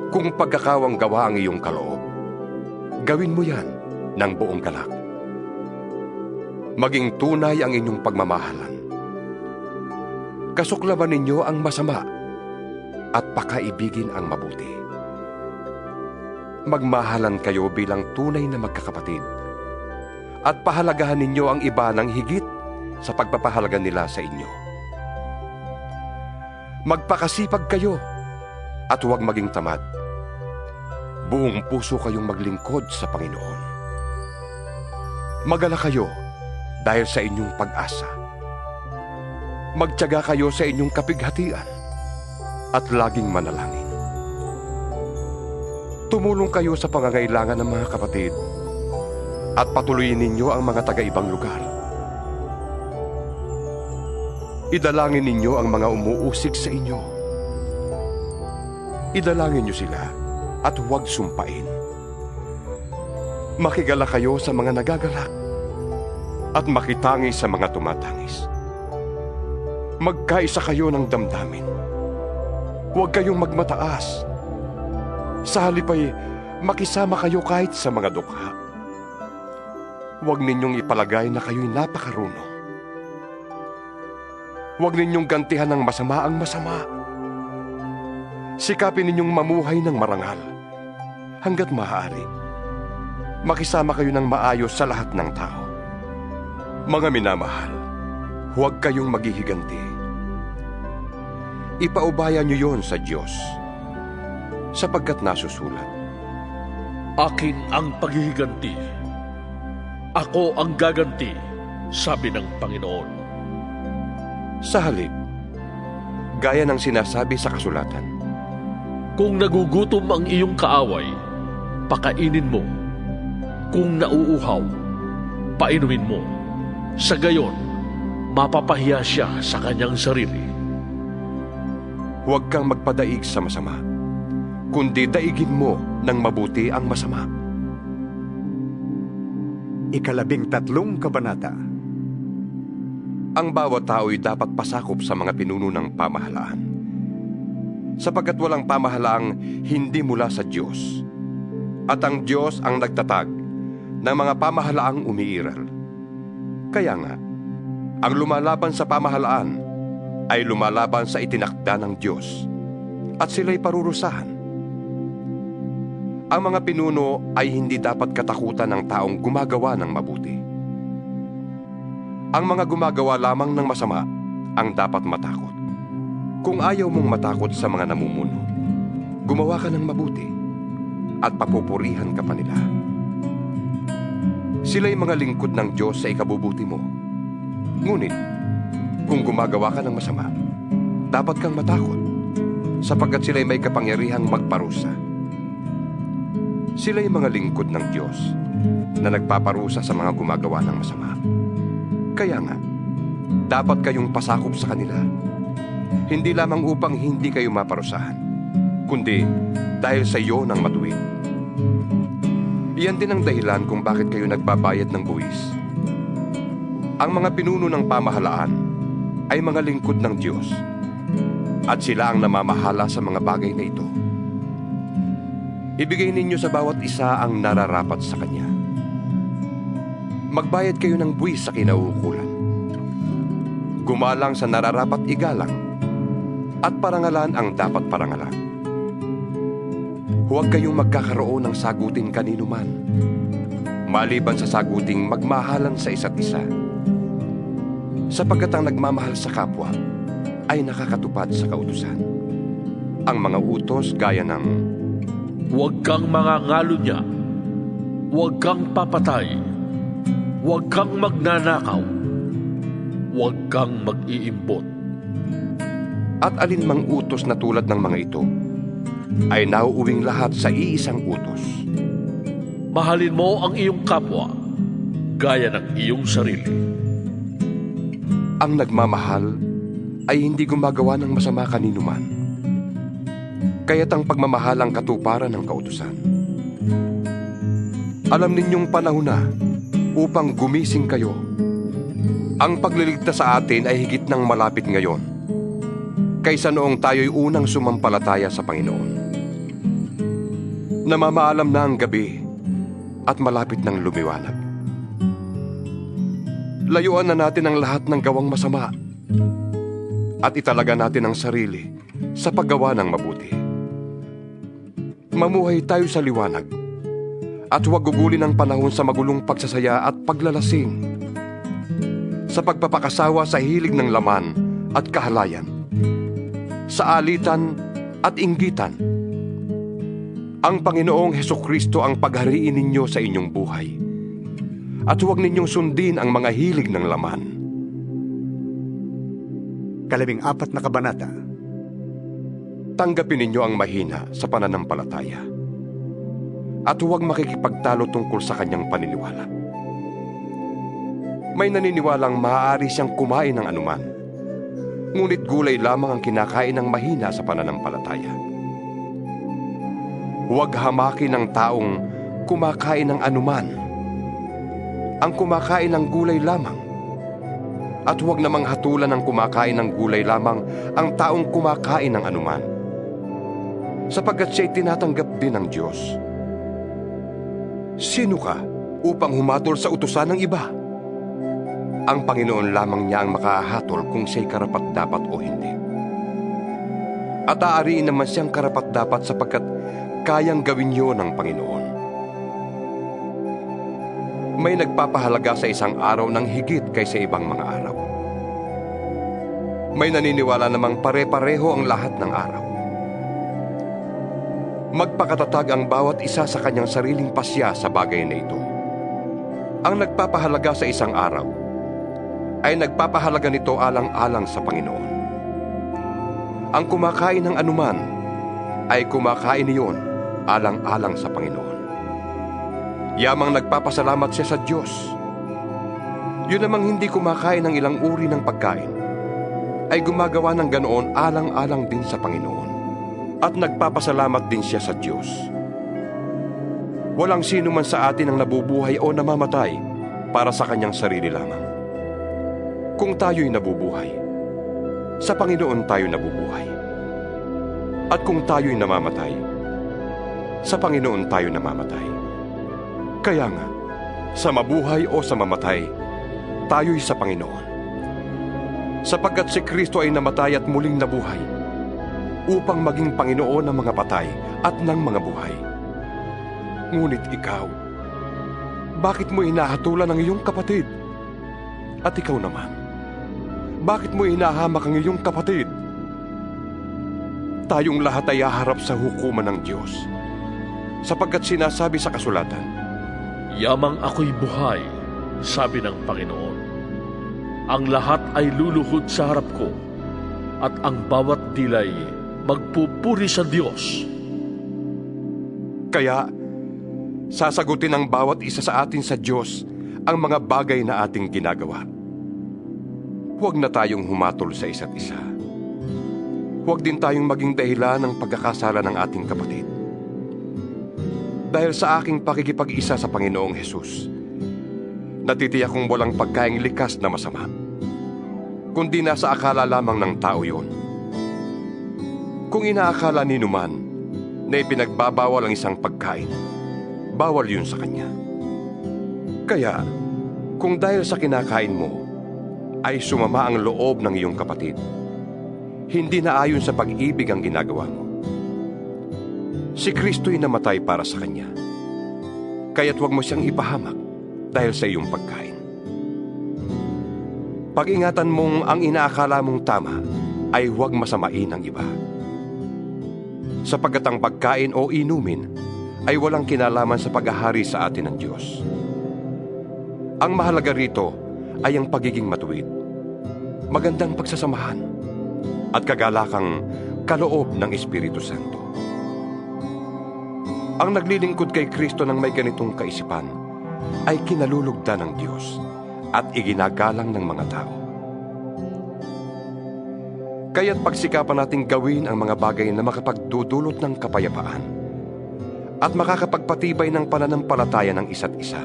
Kung pagkakawang gawa ang iyong kaloob, gawin mo yan ng buong galak. Maging tunay ang inyong pagmamahalan. Kasuklaban ninyo ang masama at pakaibigin ang mabuti. Magmahalan kayo bilang tunay na magkakapatid at pahalagahan ninyo ang iba ng higit sa pagpapahalaga nila sa inyo. Magpakasipag kayo at huwag maging tamad. Buong puso kayong maglingkod sa Panginoon. Magalak kayo dahil sa inyong pag-asa. Magtiyaga kayo sa inyong kapighatian at laging manalangin. Tumulong kayo sa pangangailangan ng mga kapatid at patuloyin ninyo ang mga taga-ibang lugar. Idalangin ninyo ang mga umuusig sa inyo. Idalangin niyo sila at huwag sumpain. Makigala kayo sa mga nagagalak at makitangi sa mga tumatangis. Magkaisa kayo ng damdamin. Huwag kayong magmataas. Sa halip ay makisama kayo kahit sa mga dukha. Huwag ninyong ipalagay na kayo'y napakarunong. Huwag ninyong gantihan ng masama ang masama. Sikapin ninyong mamuhay ng marangal hanggat maaari. Makisama kayo ng maayos sa lahat ng tao. Mga minamahal, huwag kayong maghihiganti. Ipaubayan niyo yon sa Diyos, sapagkat nasusulat, Akin ang paghihiganti. Ako ang gaganti, sabi ng Panginoon. sa halip, gaya ng sinasabi sa kasulatan, Kung nagugutom ang iyong kaaway, pakainin mo. Kung nauuhaw, painumin mo. Sa gayon, mapapahiya siya sa kanyang sarili. huwag kang magpadaig sa masama, kundi daigin mo ng mabuti ang masama. 13 kabanata. Ang bawat tao'y dapat pasakop sa mga pinuno ng pamahalaan, sapagkat walang pamahalaang hindi mula sa Diyos, at ang Diyos ang nagtatag ng mga pamahalaang umiiral. Kaya nga, ang lumalaban sa pamahalaan ay lumalaban sa itinakda ng Diyos, at sila'y parurusahan. Ang mga pinuno ay hindi dapat katakutan ng taong gumagawa ng mabuti. Ang mga gumagawa lamang ng masama ang dapat matakot. Kung ayaw mong matakot sa mga namumuno, gumawa ka ng mabuti at papupurihan ka pa nila. Sila'y mga lingkod ng Diyos sa ikabubuti mo. Ngunit, kung gumagawa ka ng masama, dapat kang matakot, sapagkat sila'y may kapangyarihang magparusa. Sila'y mga lingkod ng Diyos na nagpaparusa sa mga gumagawa ng masama. Kaya nga, dapat kayong pasakop sa kanila, hindi lamang upang hindi kayo maparusahan, kundi dahil sa iyo ng matuwid. Iyan din ang dahilan kung bakit kayo nagbabayad ng buwis. Ang mga pinuno ng pamahalaan ay mga lingkod ng Diyos, at sila ang namamahala sa mga bagay na ito. Ibigay ninyo sa bawat isa ang nararapat sa kanya. Magbayad kayo ng buwis sa kinauukulan. Gumalang sa nararapat igalang, at parangalan ang dapat parangalan. Huwag kayong magkakaroon ng sagutin kanino man, maliban sa saguting magmahalan sa isa't isa. Sapagkat ang nagmamahal sa kapwa ay nakakatupad sa kautusan. Ang mga utos gaya ng Huwag kang mangangalo niya. Huwag kang papatay. Huwag kang magnanakaw. Huwag kang mag-iimbot. at alinmang utos na tulad ng mga ito ay nauuwing lahat sa iisang utos. Mahalin mo ang iyong kapwa, gaya ng iyong sarili. Ang nagmamahal ay hindi gumagawa ng masama kanino man. Kaya't ang pagmamahal ang katuparan ng kautusan. Alam ninyong panahon na upang gumising kayo. Ang pagliligtas sa atin ay higit ng malapit ngayon kaysa noong tayo'y unang sumampalataya sa Panginoon. Namamaalam na ang gabi at malapit ng lumiwanag. Layuan na natin ang lahat ng gawang masama at italaga natin ang sarili sa paggawa ng mabuti. Mamuhay tayo sa liwanag at huwag gugulin ang panahon sa magulong pagsasaya at paglalasing, sa pagpapakasawa sa hilig ng laman at kahalayan, sa alitan at inggitan. Ang Panginoong Hesukristo ang paghariin ninyo sa inyong buhay, at huwag ninyong sundin ang mga hilig ng laman. 14 na kabanata. Tanggapin ninyo ang mahina sa pananampalataya, at huwag makikipagtalo tungkol sa kanyang paniniwala. May naniniwalang maaari siyang kumain ng anuman, ngunit gulay lamang ang kinakain ng mahina sa pananampalataya. Huwag hamakin ng taong kumakain ng anuman. Ang kumakain ng gulay lamang At huwag namang hatulan ng kumakain ng gulay lamang ang taong kumakain ng anuman, sapagkat siya'y tinatanggap din ng Diyos. Sino ka upang humatol sa utusan ng iba? Ang Panginoon lamang niya ang makahatol kung siya'y karapat-dapat o hindi. At aariin naman siyang karapat-dapat sapagkat kayang gawin yun ng Panginoon. May nagpapahalaga sa isang araw ng higit kaysa ibang mga araw. May naniniwala namang pare-pareho ang lahat ng araw. Magpakatatag ang bawat isa sa kanyang sariling pasya sa bagay na ito. Ang nagpapahalaga sa isang araw ay nagpapahalaga nito alang-alang sa Panginoon. Ang kumakain ng anuman ay kumakain niyon alang-alang sa Panginoon. Yamang nagpapasalamat siya sa Diyos. Yun namang hindi kumakain ng ilang uri ng pagkain ay gumagawa ng ganoon alang-alang din sa Panginoon. At nagpapasalamat din siya sa Diyos. Walang sino man sa atin ang nabubuhay o namamatay para sa kanyang sarili lamang. Kung tayo'y nabubuhay, sa Panginoon tayo nabubuhay. At kung tayo'y namamatay, sa Panginoon tayo namamatay. Kaya nga, sa mabuhay o sa mamatay, tayo'y sa Panginoon. Sapagkat si Kristo ay namatay at muling nabuhay, upang maging Panginoon ng mga patay at ng mga buhay. Ngunit ikaw, bakit mo hinahatulan ang iyong kapatid? At ikaw naman, bakit mo hinahamak ang iyong kapatid? Tayong lahat ay haharap sa hukuman ng Diyos, sapagkat sinasabi sa kasulatan, Yamang ako'y buhay, sabi ng Panginoon. Ang lahat ay luluhod sa harap ko, at ang bawat dilay magpupuri sa Diyos. Kaya, sasagutin ng bawat isa sa atin sa Diyos ang mga bagay na ating ginagawa. Huwag na tayong humatol sa isa't isa. Huwag din tayong maging dahilan ng pagkakasala ng ating kapatid. Dahil sa aking pakikipag-isa sa Panginoong Hesus, natitiyak kong walang pagkaing likas na masama, kundi nasa akala lamang ng tao yon. Kung inaakala ni numan na ipinagbabawal ang isang pagkain, bawal yun sa kanya. Kaya, kung dahil sa kinakain mo, ay sumama ang loob ng iyong kapatid, hindi na ayon sa pag-ibig ang ginagawa mo. Si Kristo'y namatay para sa kanya, kaya't huwag mo siyang ipahamak dahil sa iyong pagkain. Pag-ingatan mong ang inaakala mong tama ay huwag masamain ang iba. Sapagkat ang pagkain o inumin ay walang kinalaman sa paghahari sa atin ng Diyos. Ang mahalaga rito ay ang pagiging matuwid, magandang pagsasamahan, at kagalakang kaloob ng Espiritu Santo. Ang naglilingkod kay Kristo ng may ganitong kaisipan ay kinalulugdan ng Diyos at iginagalang ng mga tao. Kaya't pagsikapan nating gawin ang mga bagay na makapagdudulot ng kapayapaan at makakapagpatibay ng pananampalataya ng isa't isa.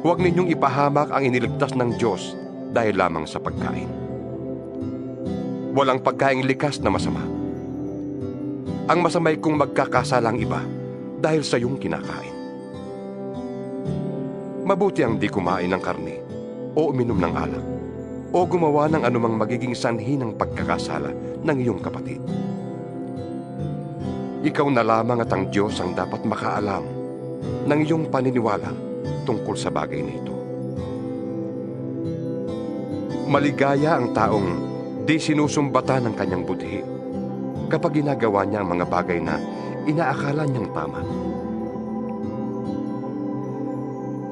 Huwag ninyong ipahamak ang iniligtas ng Diyos dahil lamang sa pagkain. Walang pagkaing likas na masama. Ang masamay kung magkakasalang iba dahil sa iyong kinakain. Mabuti ang di kumain ng karne o uminom ng alak o gumawa ng anumang magiging sanhi ng pagkakasala ng iyong kapatid. Ikaw na lamang at ang Diyos ang dapat makaalam ng iyong paniniwala tungkol sa bagay na ito. Maligaya ang taong di sinusumbatan ng kanyang budhi kapag ginagawa niya ang mga bagay na inaakala niyang tama.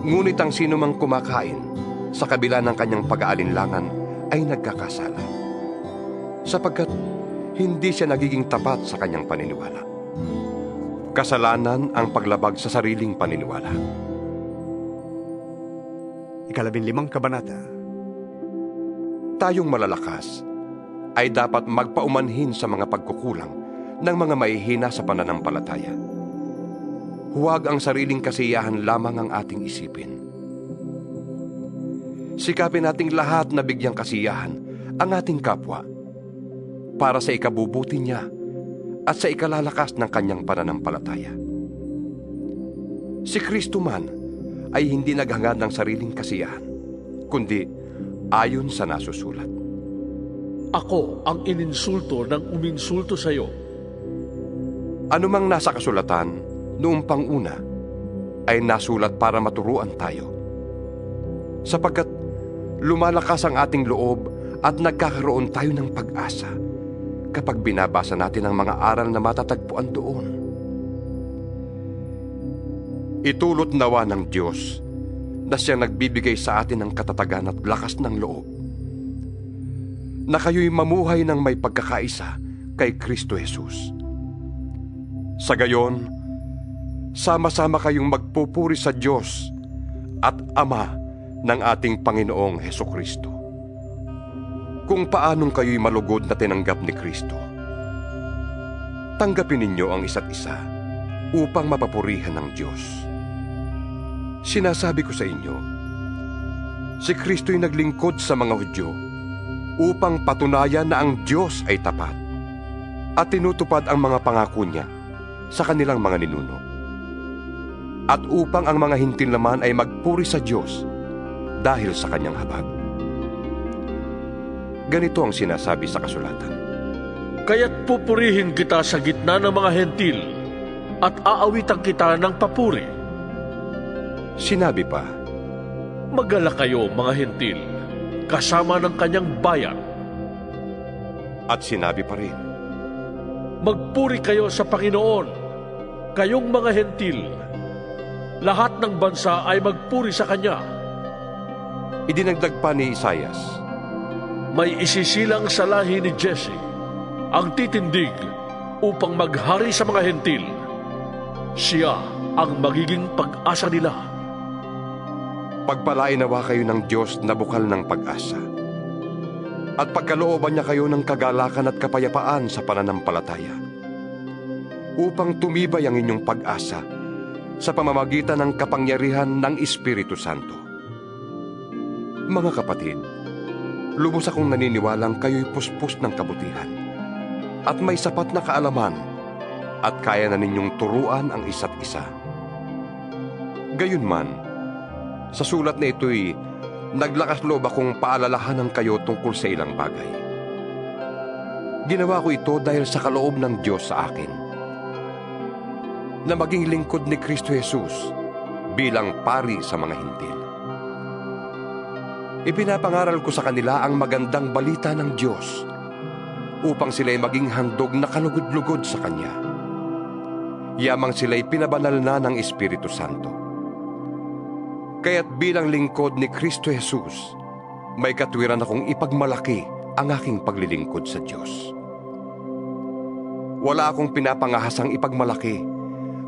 Ngunit ang sinumang kumakain sa kabila ng kanyang pag-aalinlangan ay nagkakasala, sapagkat hindi siya nagiging tapat sa kanyang paniniwala. Kasalanan ang paglabag sa sariling paniniwala. 15 kabanata. Tayong malalakas ay dapat magpaumanhin sa mga pagkukulang ng mga mahihina sa pananampalataya. Huwag ang sariling kasiyahan lamang ang ating isipin. Sikapin nating lahat na bigyang kasiyahan ang ating kapwa para sa ikabubuti niya at sa ikalalakas ng kanyang pananampalataya. Si Kristo man ay hindi naghangad ng sariling kasiyahan, kundi ayon sa nasusulat. Ako ang ininsulto ng uminsulto sa iyo. Anumang nasa kasulatan noong panguna ay nasulat para maturuan tayo, sapagkat lumalakas ang ating loob at nagkakaroon tayo ng pag-asa kapag binabasa natin ang mga aral na matatagpuan doon. Itulot nawa ng Diyos na siyang nagbibigay sa atin ng katatagan at lakas ng loob, na kayo'y mamuhay ng may pagkakaisa kay Kristo Jesus. Sa gayon, sama-sama kayong magpupuri sa Diyos at Ama ng ating Panginoong Hesukristo. Kung paanong kayo'y malugod na tinanggap ni Kristo, tanggapin ninyo ang isa't isa upang mapapurihan ng Diyos. Sinasabi ko sa inyo, si Kristo'y naglingkod sa mga Hudyo upang patunayan na ang Diyos ay tapat at tinutupad ang mga pangako niya sa kanilang mga ninuno, at upang ang mga hintil naman ay magpuri sa Diyos dahil sa kanyang habag. Ganito ang sinasabi sa kasulatan. Kaya't pupurihin kita sa gitna ng mga hentil at aawitan kita ng papuri. Sinabi pa, Magala kayo, mga hentil, kasama ng kanyang bayan. at sinabi pa rin, Magpuri kayo sa Panginoon, kayong mga hentil. Lahat ng bansa ay magpuri sa Kanya. idinagdag pa ni Isaias, May isisilang sa lahi ni Jesse ang titindig upang maghari sa mga hentil. Siya ang magiging pag-asa nila. pagpalain nawa kayo ng Diyos na bukal ng pag-asa, at pagkalooban niya kayo ng kagalakan at kapayapaan sa pananampalataya, upang tumibay ang inyong pag-asa sa pamamagitan ng kapangyarihan ng Espiritu Santo. Mga kapatid, lubos akong naniniwalang kayo'y puspos ng kabutihan at may sapat na kaalaman at kaya na ninyong turuan ang isa't isa. Gayunman, sa sulat na ito'y naglakas loob akong paalalahanan kayo tungkol sa ilang bagay. Ginawa ko ito dahil sa kaloob ng Diyos sa akin, na maging lingkod ni Kristo Jesus bilang pari sa mga hintil. Ipinapangaral ko sa kanila ang magandang balita ng Diyos upang sila'y maging handog na kalugod-lugod sa Kanya. Yamang sila'y pinabanal na ng Espiritu Santo. Kaya't bilang lingkod ni Kristo Jesus, may katwiran akong ipagmalaki ang aking paglilingkod sa Diyos. Wala akong pinapangahasang ipagmalaki,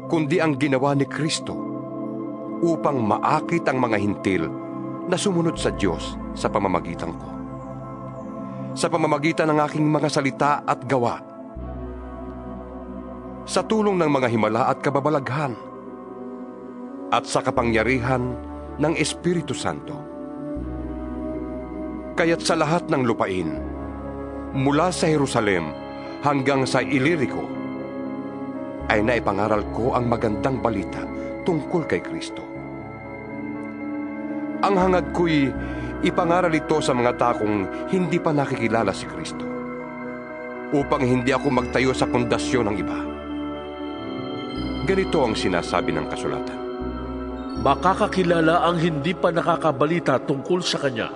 kundi ang ginawa ni Kristo upang maakit ang mga hintil na sumunod sa Diyos sa pamamagitan ko, sa pamamagitan ng aking mga salita at gawa, sa tulong ng mga himala at kababalaghan, at sa kapangyarihan ng Espiritu Santo. Kaya't sa lahat ng lupain, mula sa Jerusalem hanggang sa Ilirico, ay naipangaral ko ang magandang balita tungkol kay Kristo. Ang hangad ko'y ipangaral ito sa mga takong hindi pa nakikilala si Kristo, upang hindi ako magtayo sa pundasyon ng iba. Ganito ang sinasabi ng kasulatan. Makakakilala ang hindi pa nakakabalita tungkol sa Kanya.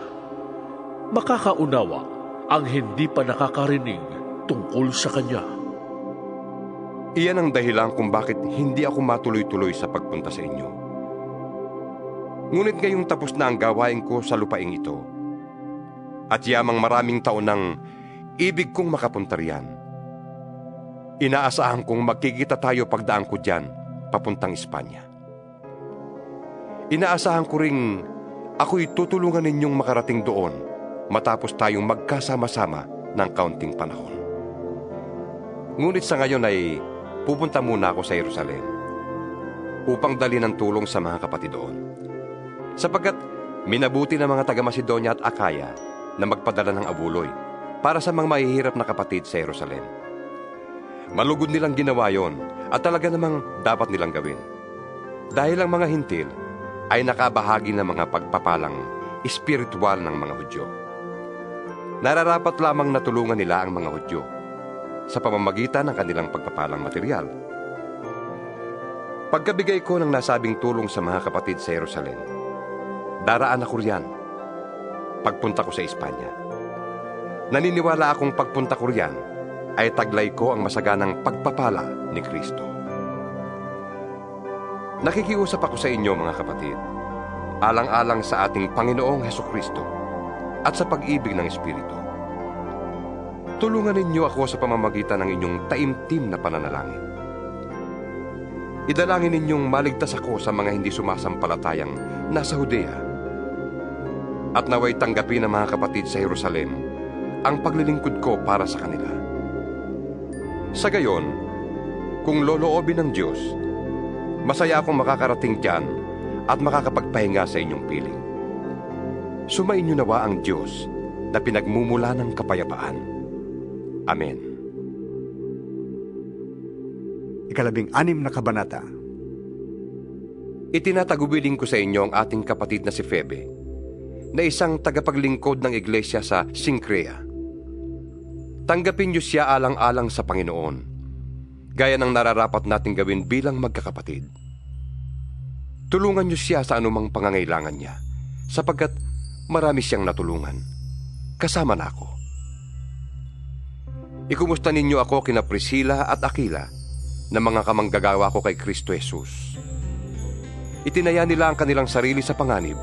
Makakaunawa ang hindi pa nakakarinig tungkol sa Kanya. Iyan ang dahilan kung bakit hindi ako matuloy-tuloy sa pagpunta sa inyo. Ngunit ngayong tapos na ang gawain ko sa lupaing ito, at yamang maraming taon nang ibig kong makapunta riyan, inaasahan kong magkikita tayo pagdaan ko diyan papuntang Espanya. Inaasahan ko ring ako'y tutulungan ninyong makarating doon matapos tayong magkasama-sama ng kaunting panahon. Ngunit sa ngayon ay pupunta muna ako sa Jerusalem upang dali ng tulong sa mga kapatid doon, sapagkat Minabuti ng mga taga-Macedonia at Akaya na magpadala ng abuloy para sa mga mahihirap na kapatid sa Jerusalem. Malugod nilang ginawa yon at talaga namang dapat nilang gawin. Dahil ang mga hintil ay nakabahagi ng mga pagpapalang espiritual ng mga Hudyo. Nararapat lamang na tulungan nila ang mga Hudyo sa pamamagitan ng kanilang pagpapalang material. Pagkabigay ko ng nasabing tulong sa mga kapatid sa Jerusalem, daraan ako riyan pagpunta ko sa Espanya. Naniniwala akong pagpunta ko riyan ay taglay ko ang masaganang pagpapala ni Kristo. Nakikiusap ako sa inyo mga kapatid, alang-alang sa ating Panginoong Hesukristo at sa pag-ibig ng Espiritu. Tulungan ninyo ako sa pamamagitan ng inyong taimtim na pananalangin. Idalangin ninyong maligtas ako sa mga hindi sumasampalatayang nasa Judea. At naway tanggapin ng mga kapatid sa Jerusalem ang paglilingkod ko para sa kanila. Sa gayon, kung loloobin ng Diyos, masaya akong makakarating diyan at makakapagpahinga sa inyong piling. Sumainyo nawa ang Diyos na pinagmumula ng kapayapaan. Amen. 16 na kabanata. Itinatagubilin ko sa inyo ang ating kapatid na si Febe, na isang tagapaglingkod ng iglesia sa Sincrea. Tanggapin niyo siya alang-alang sa Panginoon, gaya ng nararapat nating gawin bilang magkakapatid. Tulungan niyo siya sa anumang pangangailangan niya, sapagkat marami siyang natulungan. Kasama na ako. Ikumusta ninyo ako kina Priscilla at Aquila, na mga kamanggagawa ko kay Kristo Jesus. Itinaya nila ang kanilang sarili sa panganib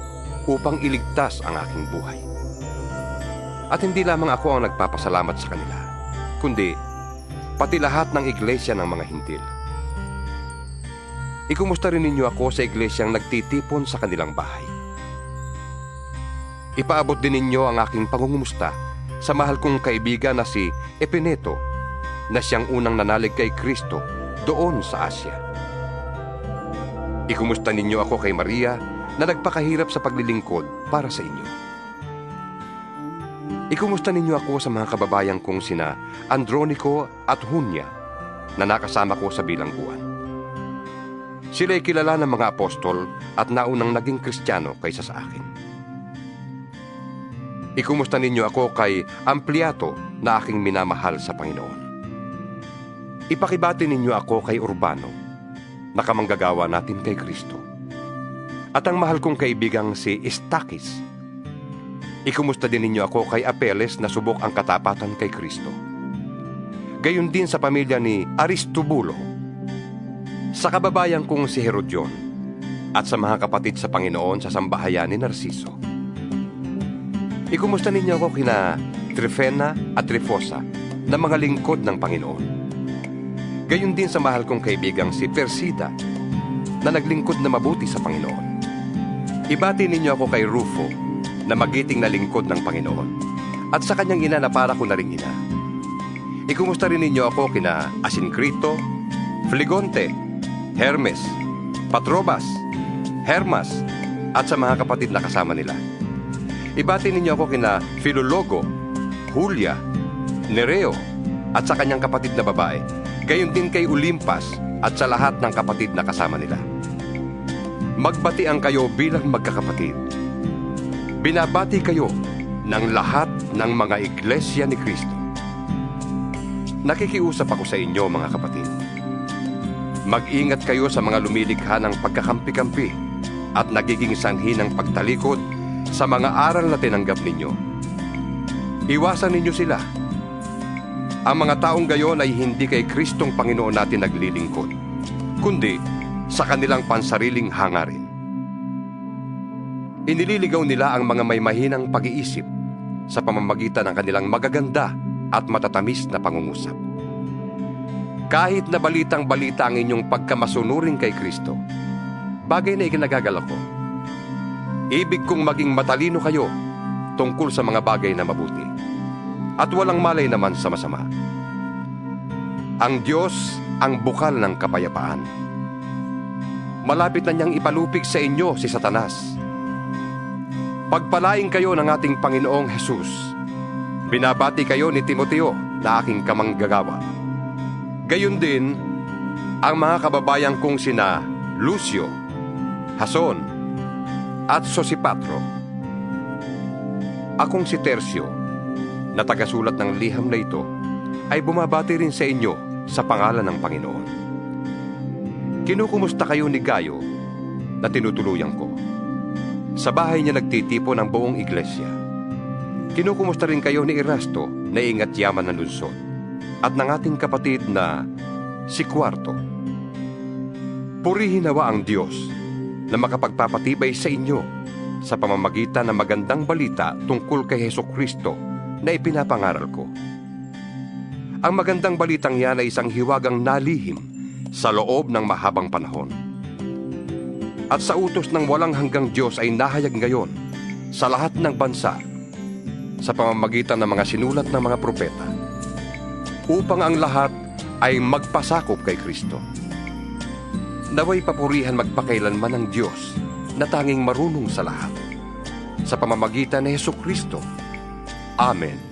upang iligtas ang aking buhay. At hindi lamang ako ang nagpapasalamat sa kanila, kundi pati lahat ng iglesia ng mga hintil. Ikumusta rin ninyo ako sa iglesyang nagtitipon sa kanilang bahay. Ipaabot din ninyo ang aking pangungumusta sa mahal kong kaibigan na si Epeneto, na siyang unang nanalig kay Kristo doon sa Asya. Ikumusta ninyo ako kay Maria na nagpakahirap sa paglilingkod para sa inyo. Ikumusta ninyo ako sa mga kababayan kong sina Andronico at Junia na nakasama ko sa bilangguan. Sila'y kilala ng mga apostol at naunang naging Kristiyano kaysa sa akin. Ikumusta ninyo ako kay Ampliato na aking minamahal sa Panginoon. Ipakibati ninyo ako kay Urbano, na kamanggagawa natin kay Kristo. At ang mahal kong kaibigang si Istakis. Ikumusta din ninyo ako kay Apeles na subok ang katapatan kay Kristo. Gayon din sa pamilya ni Aristobulo, sa kababayan kong si Herodion, at sa mga kapatid sa Panginoon sa sambahayan ni Narciso. Ikumusta ninyo ako kina Trifena at Trifosa na mga lingkod ng Panginoon. Gayon din sa mahal kong kaibigang si Persida na naglingkod na mabuti sa Panginoon. Ibati ninyo ako kay Rufo na magiting na lingkod ng Panginoon at sa kanyang ina na para ko na ring ina. Ikumusta rin ninyo ako kina Asincrito, Flegonte, Hermes, Patrobas, Hermas at sa mga kapatid na kasama nila. Ibati ninyo ako kina Filologo, Julia, Nereo at sa kanyang kapatid na babae. Gayon din kay Olimpas at sa lahat ng kapatid na kasama nila. Magbatian kayo bilang magkakapatid. Binabati kayo ng lahat ng mga iglesia ni Kristo. Nakikiusap ako sa inyo mga kapatid. Mag-ingat kayo sa mga lumilikha ng pagkakampi-kampi at nagiging sanhi ng pagtalikod sa mga aral na tinanggap ninyo. Iwasan ninyo sila. Ang mga taong gayon ay hindi kay Kristong Panginoon natin naglilingkod, kundi sa kanilang pansariling hangarin. Inililigaw nila ang mga may mahinang pag-iisip sa pamamagitan ng kanilang magaganda at matatamis na pangungusap. Kahit na balitang-balita ang inyong pagkamasunurin kay Kristo, bagay na ikinagagalak ko. Ibig kong maging matalino kayo tungkol sa mga bagay na mabuti, at walang malay naman sa masama. Ang Diyos ang bukal ng kapayapaan. Malapit na niyang ipalupig sa inyo si Satanas. Pagpalain kayo ng ating Panginoong Hesus. Binabati kayo ni Timoteo na aking kamanggagawa. Gayon din, ang mga kababayan kong sina Lucio, Jason, at Sosipatro. Akong si Tercio, na tagasulat ng liham na ito, ay bumabati rin sa inyo sa pangalan ng Panginoon. Kinukumusta kayo ni Gayo na tinutuluyan ko. Sa bahay niya nagtitipon ang buong iglesia. Kinukumusta rin kayo ni Erasto na ingat yaman ng lungsod at ng ating kapatid na si Cuarto. Purihin nawa ang Diyos na makapagpapatibay sa inyo sa pamamagitan ng magandang balita tungkol kay Hesukristo na ipinapangaral ko. Ang magandang balitang yan ay isang hiwagang nalihim sa loob ng mahabang panahon. At sa utos ng walang hanggang Diyos ay nahayag ngayon sa lahat ng bansa sa pamamagitan ng mga sinulat ng mga propeta upang ang lahat ay magpasakop kay Kristo. Naway papurihan magpakailanman ng Diyos na tanging marunong sa lahat sa pamamagitan ni Hesukristo. Amen.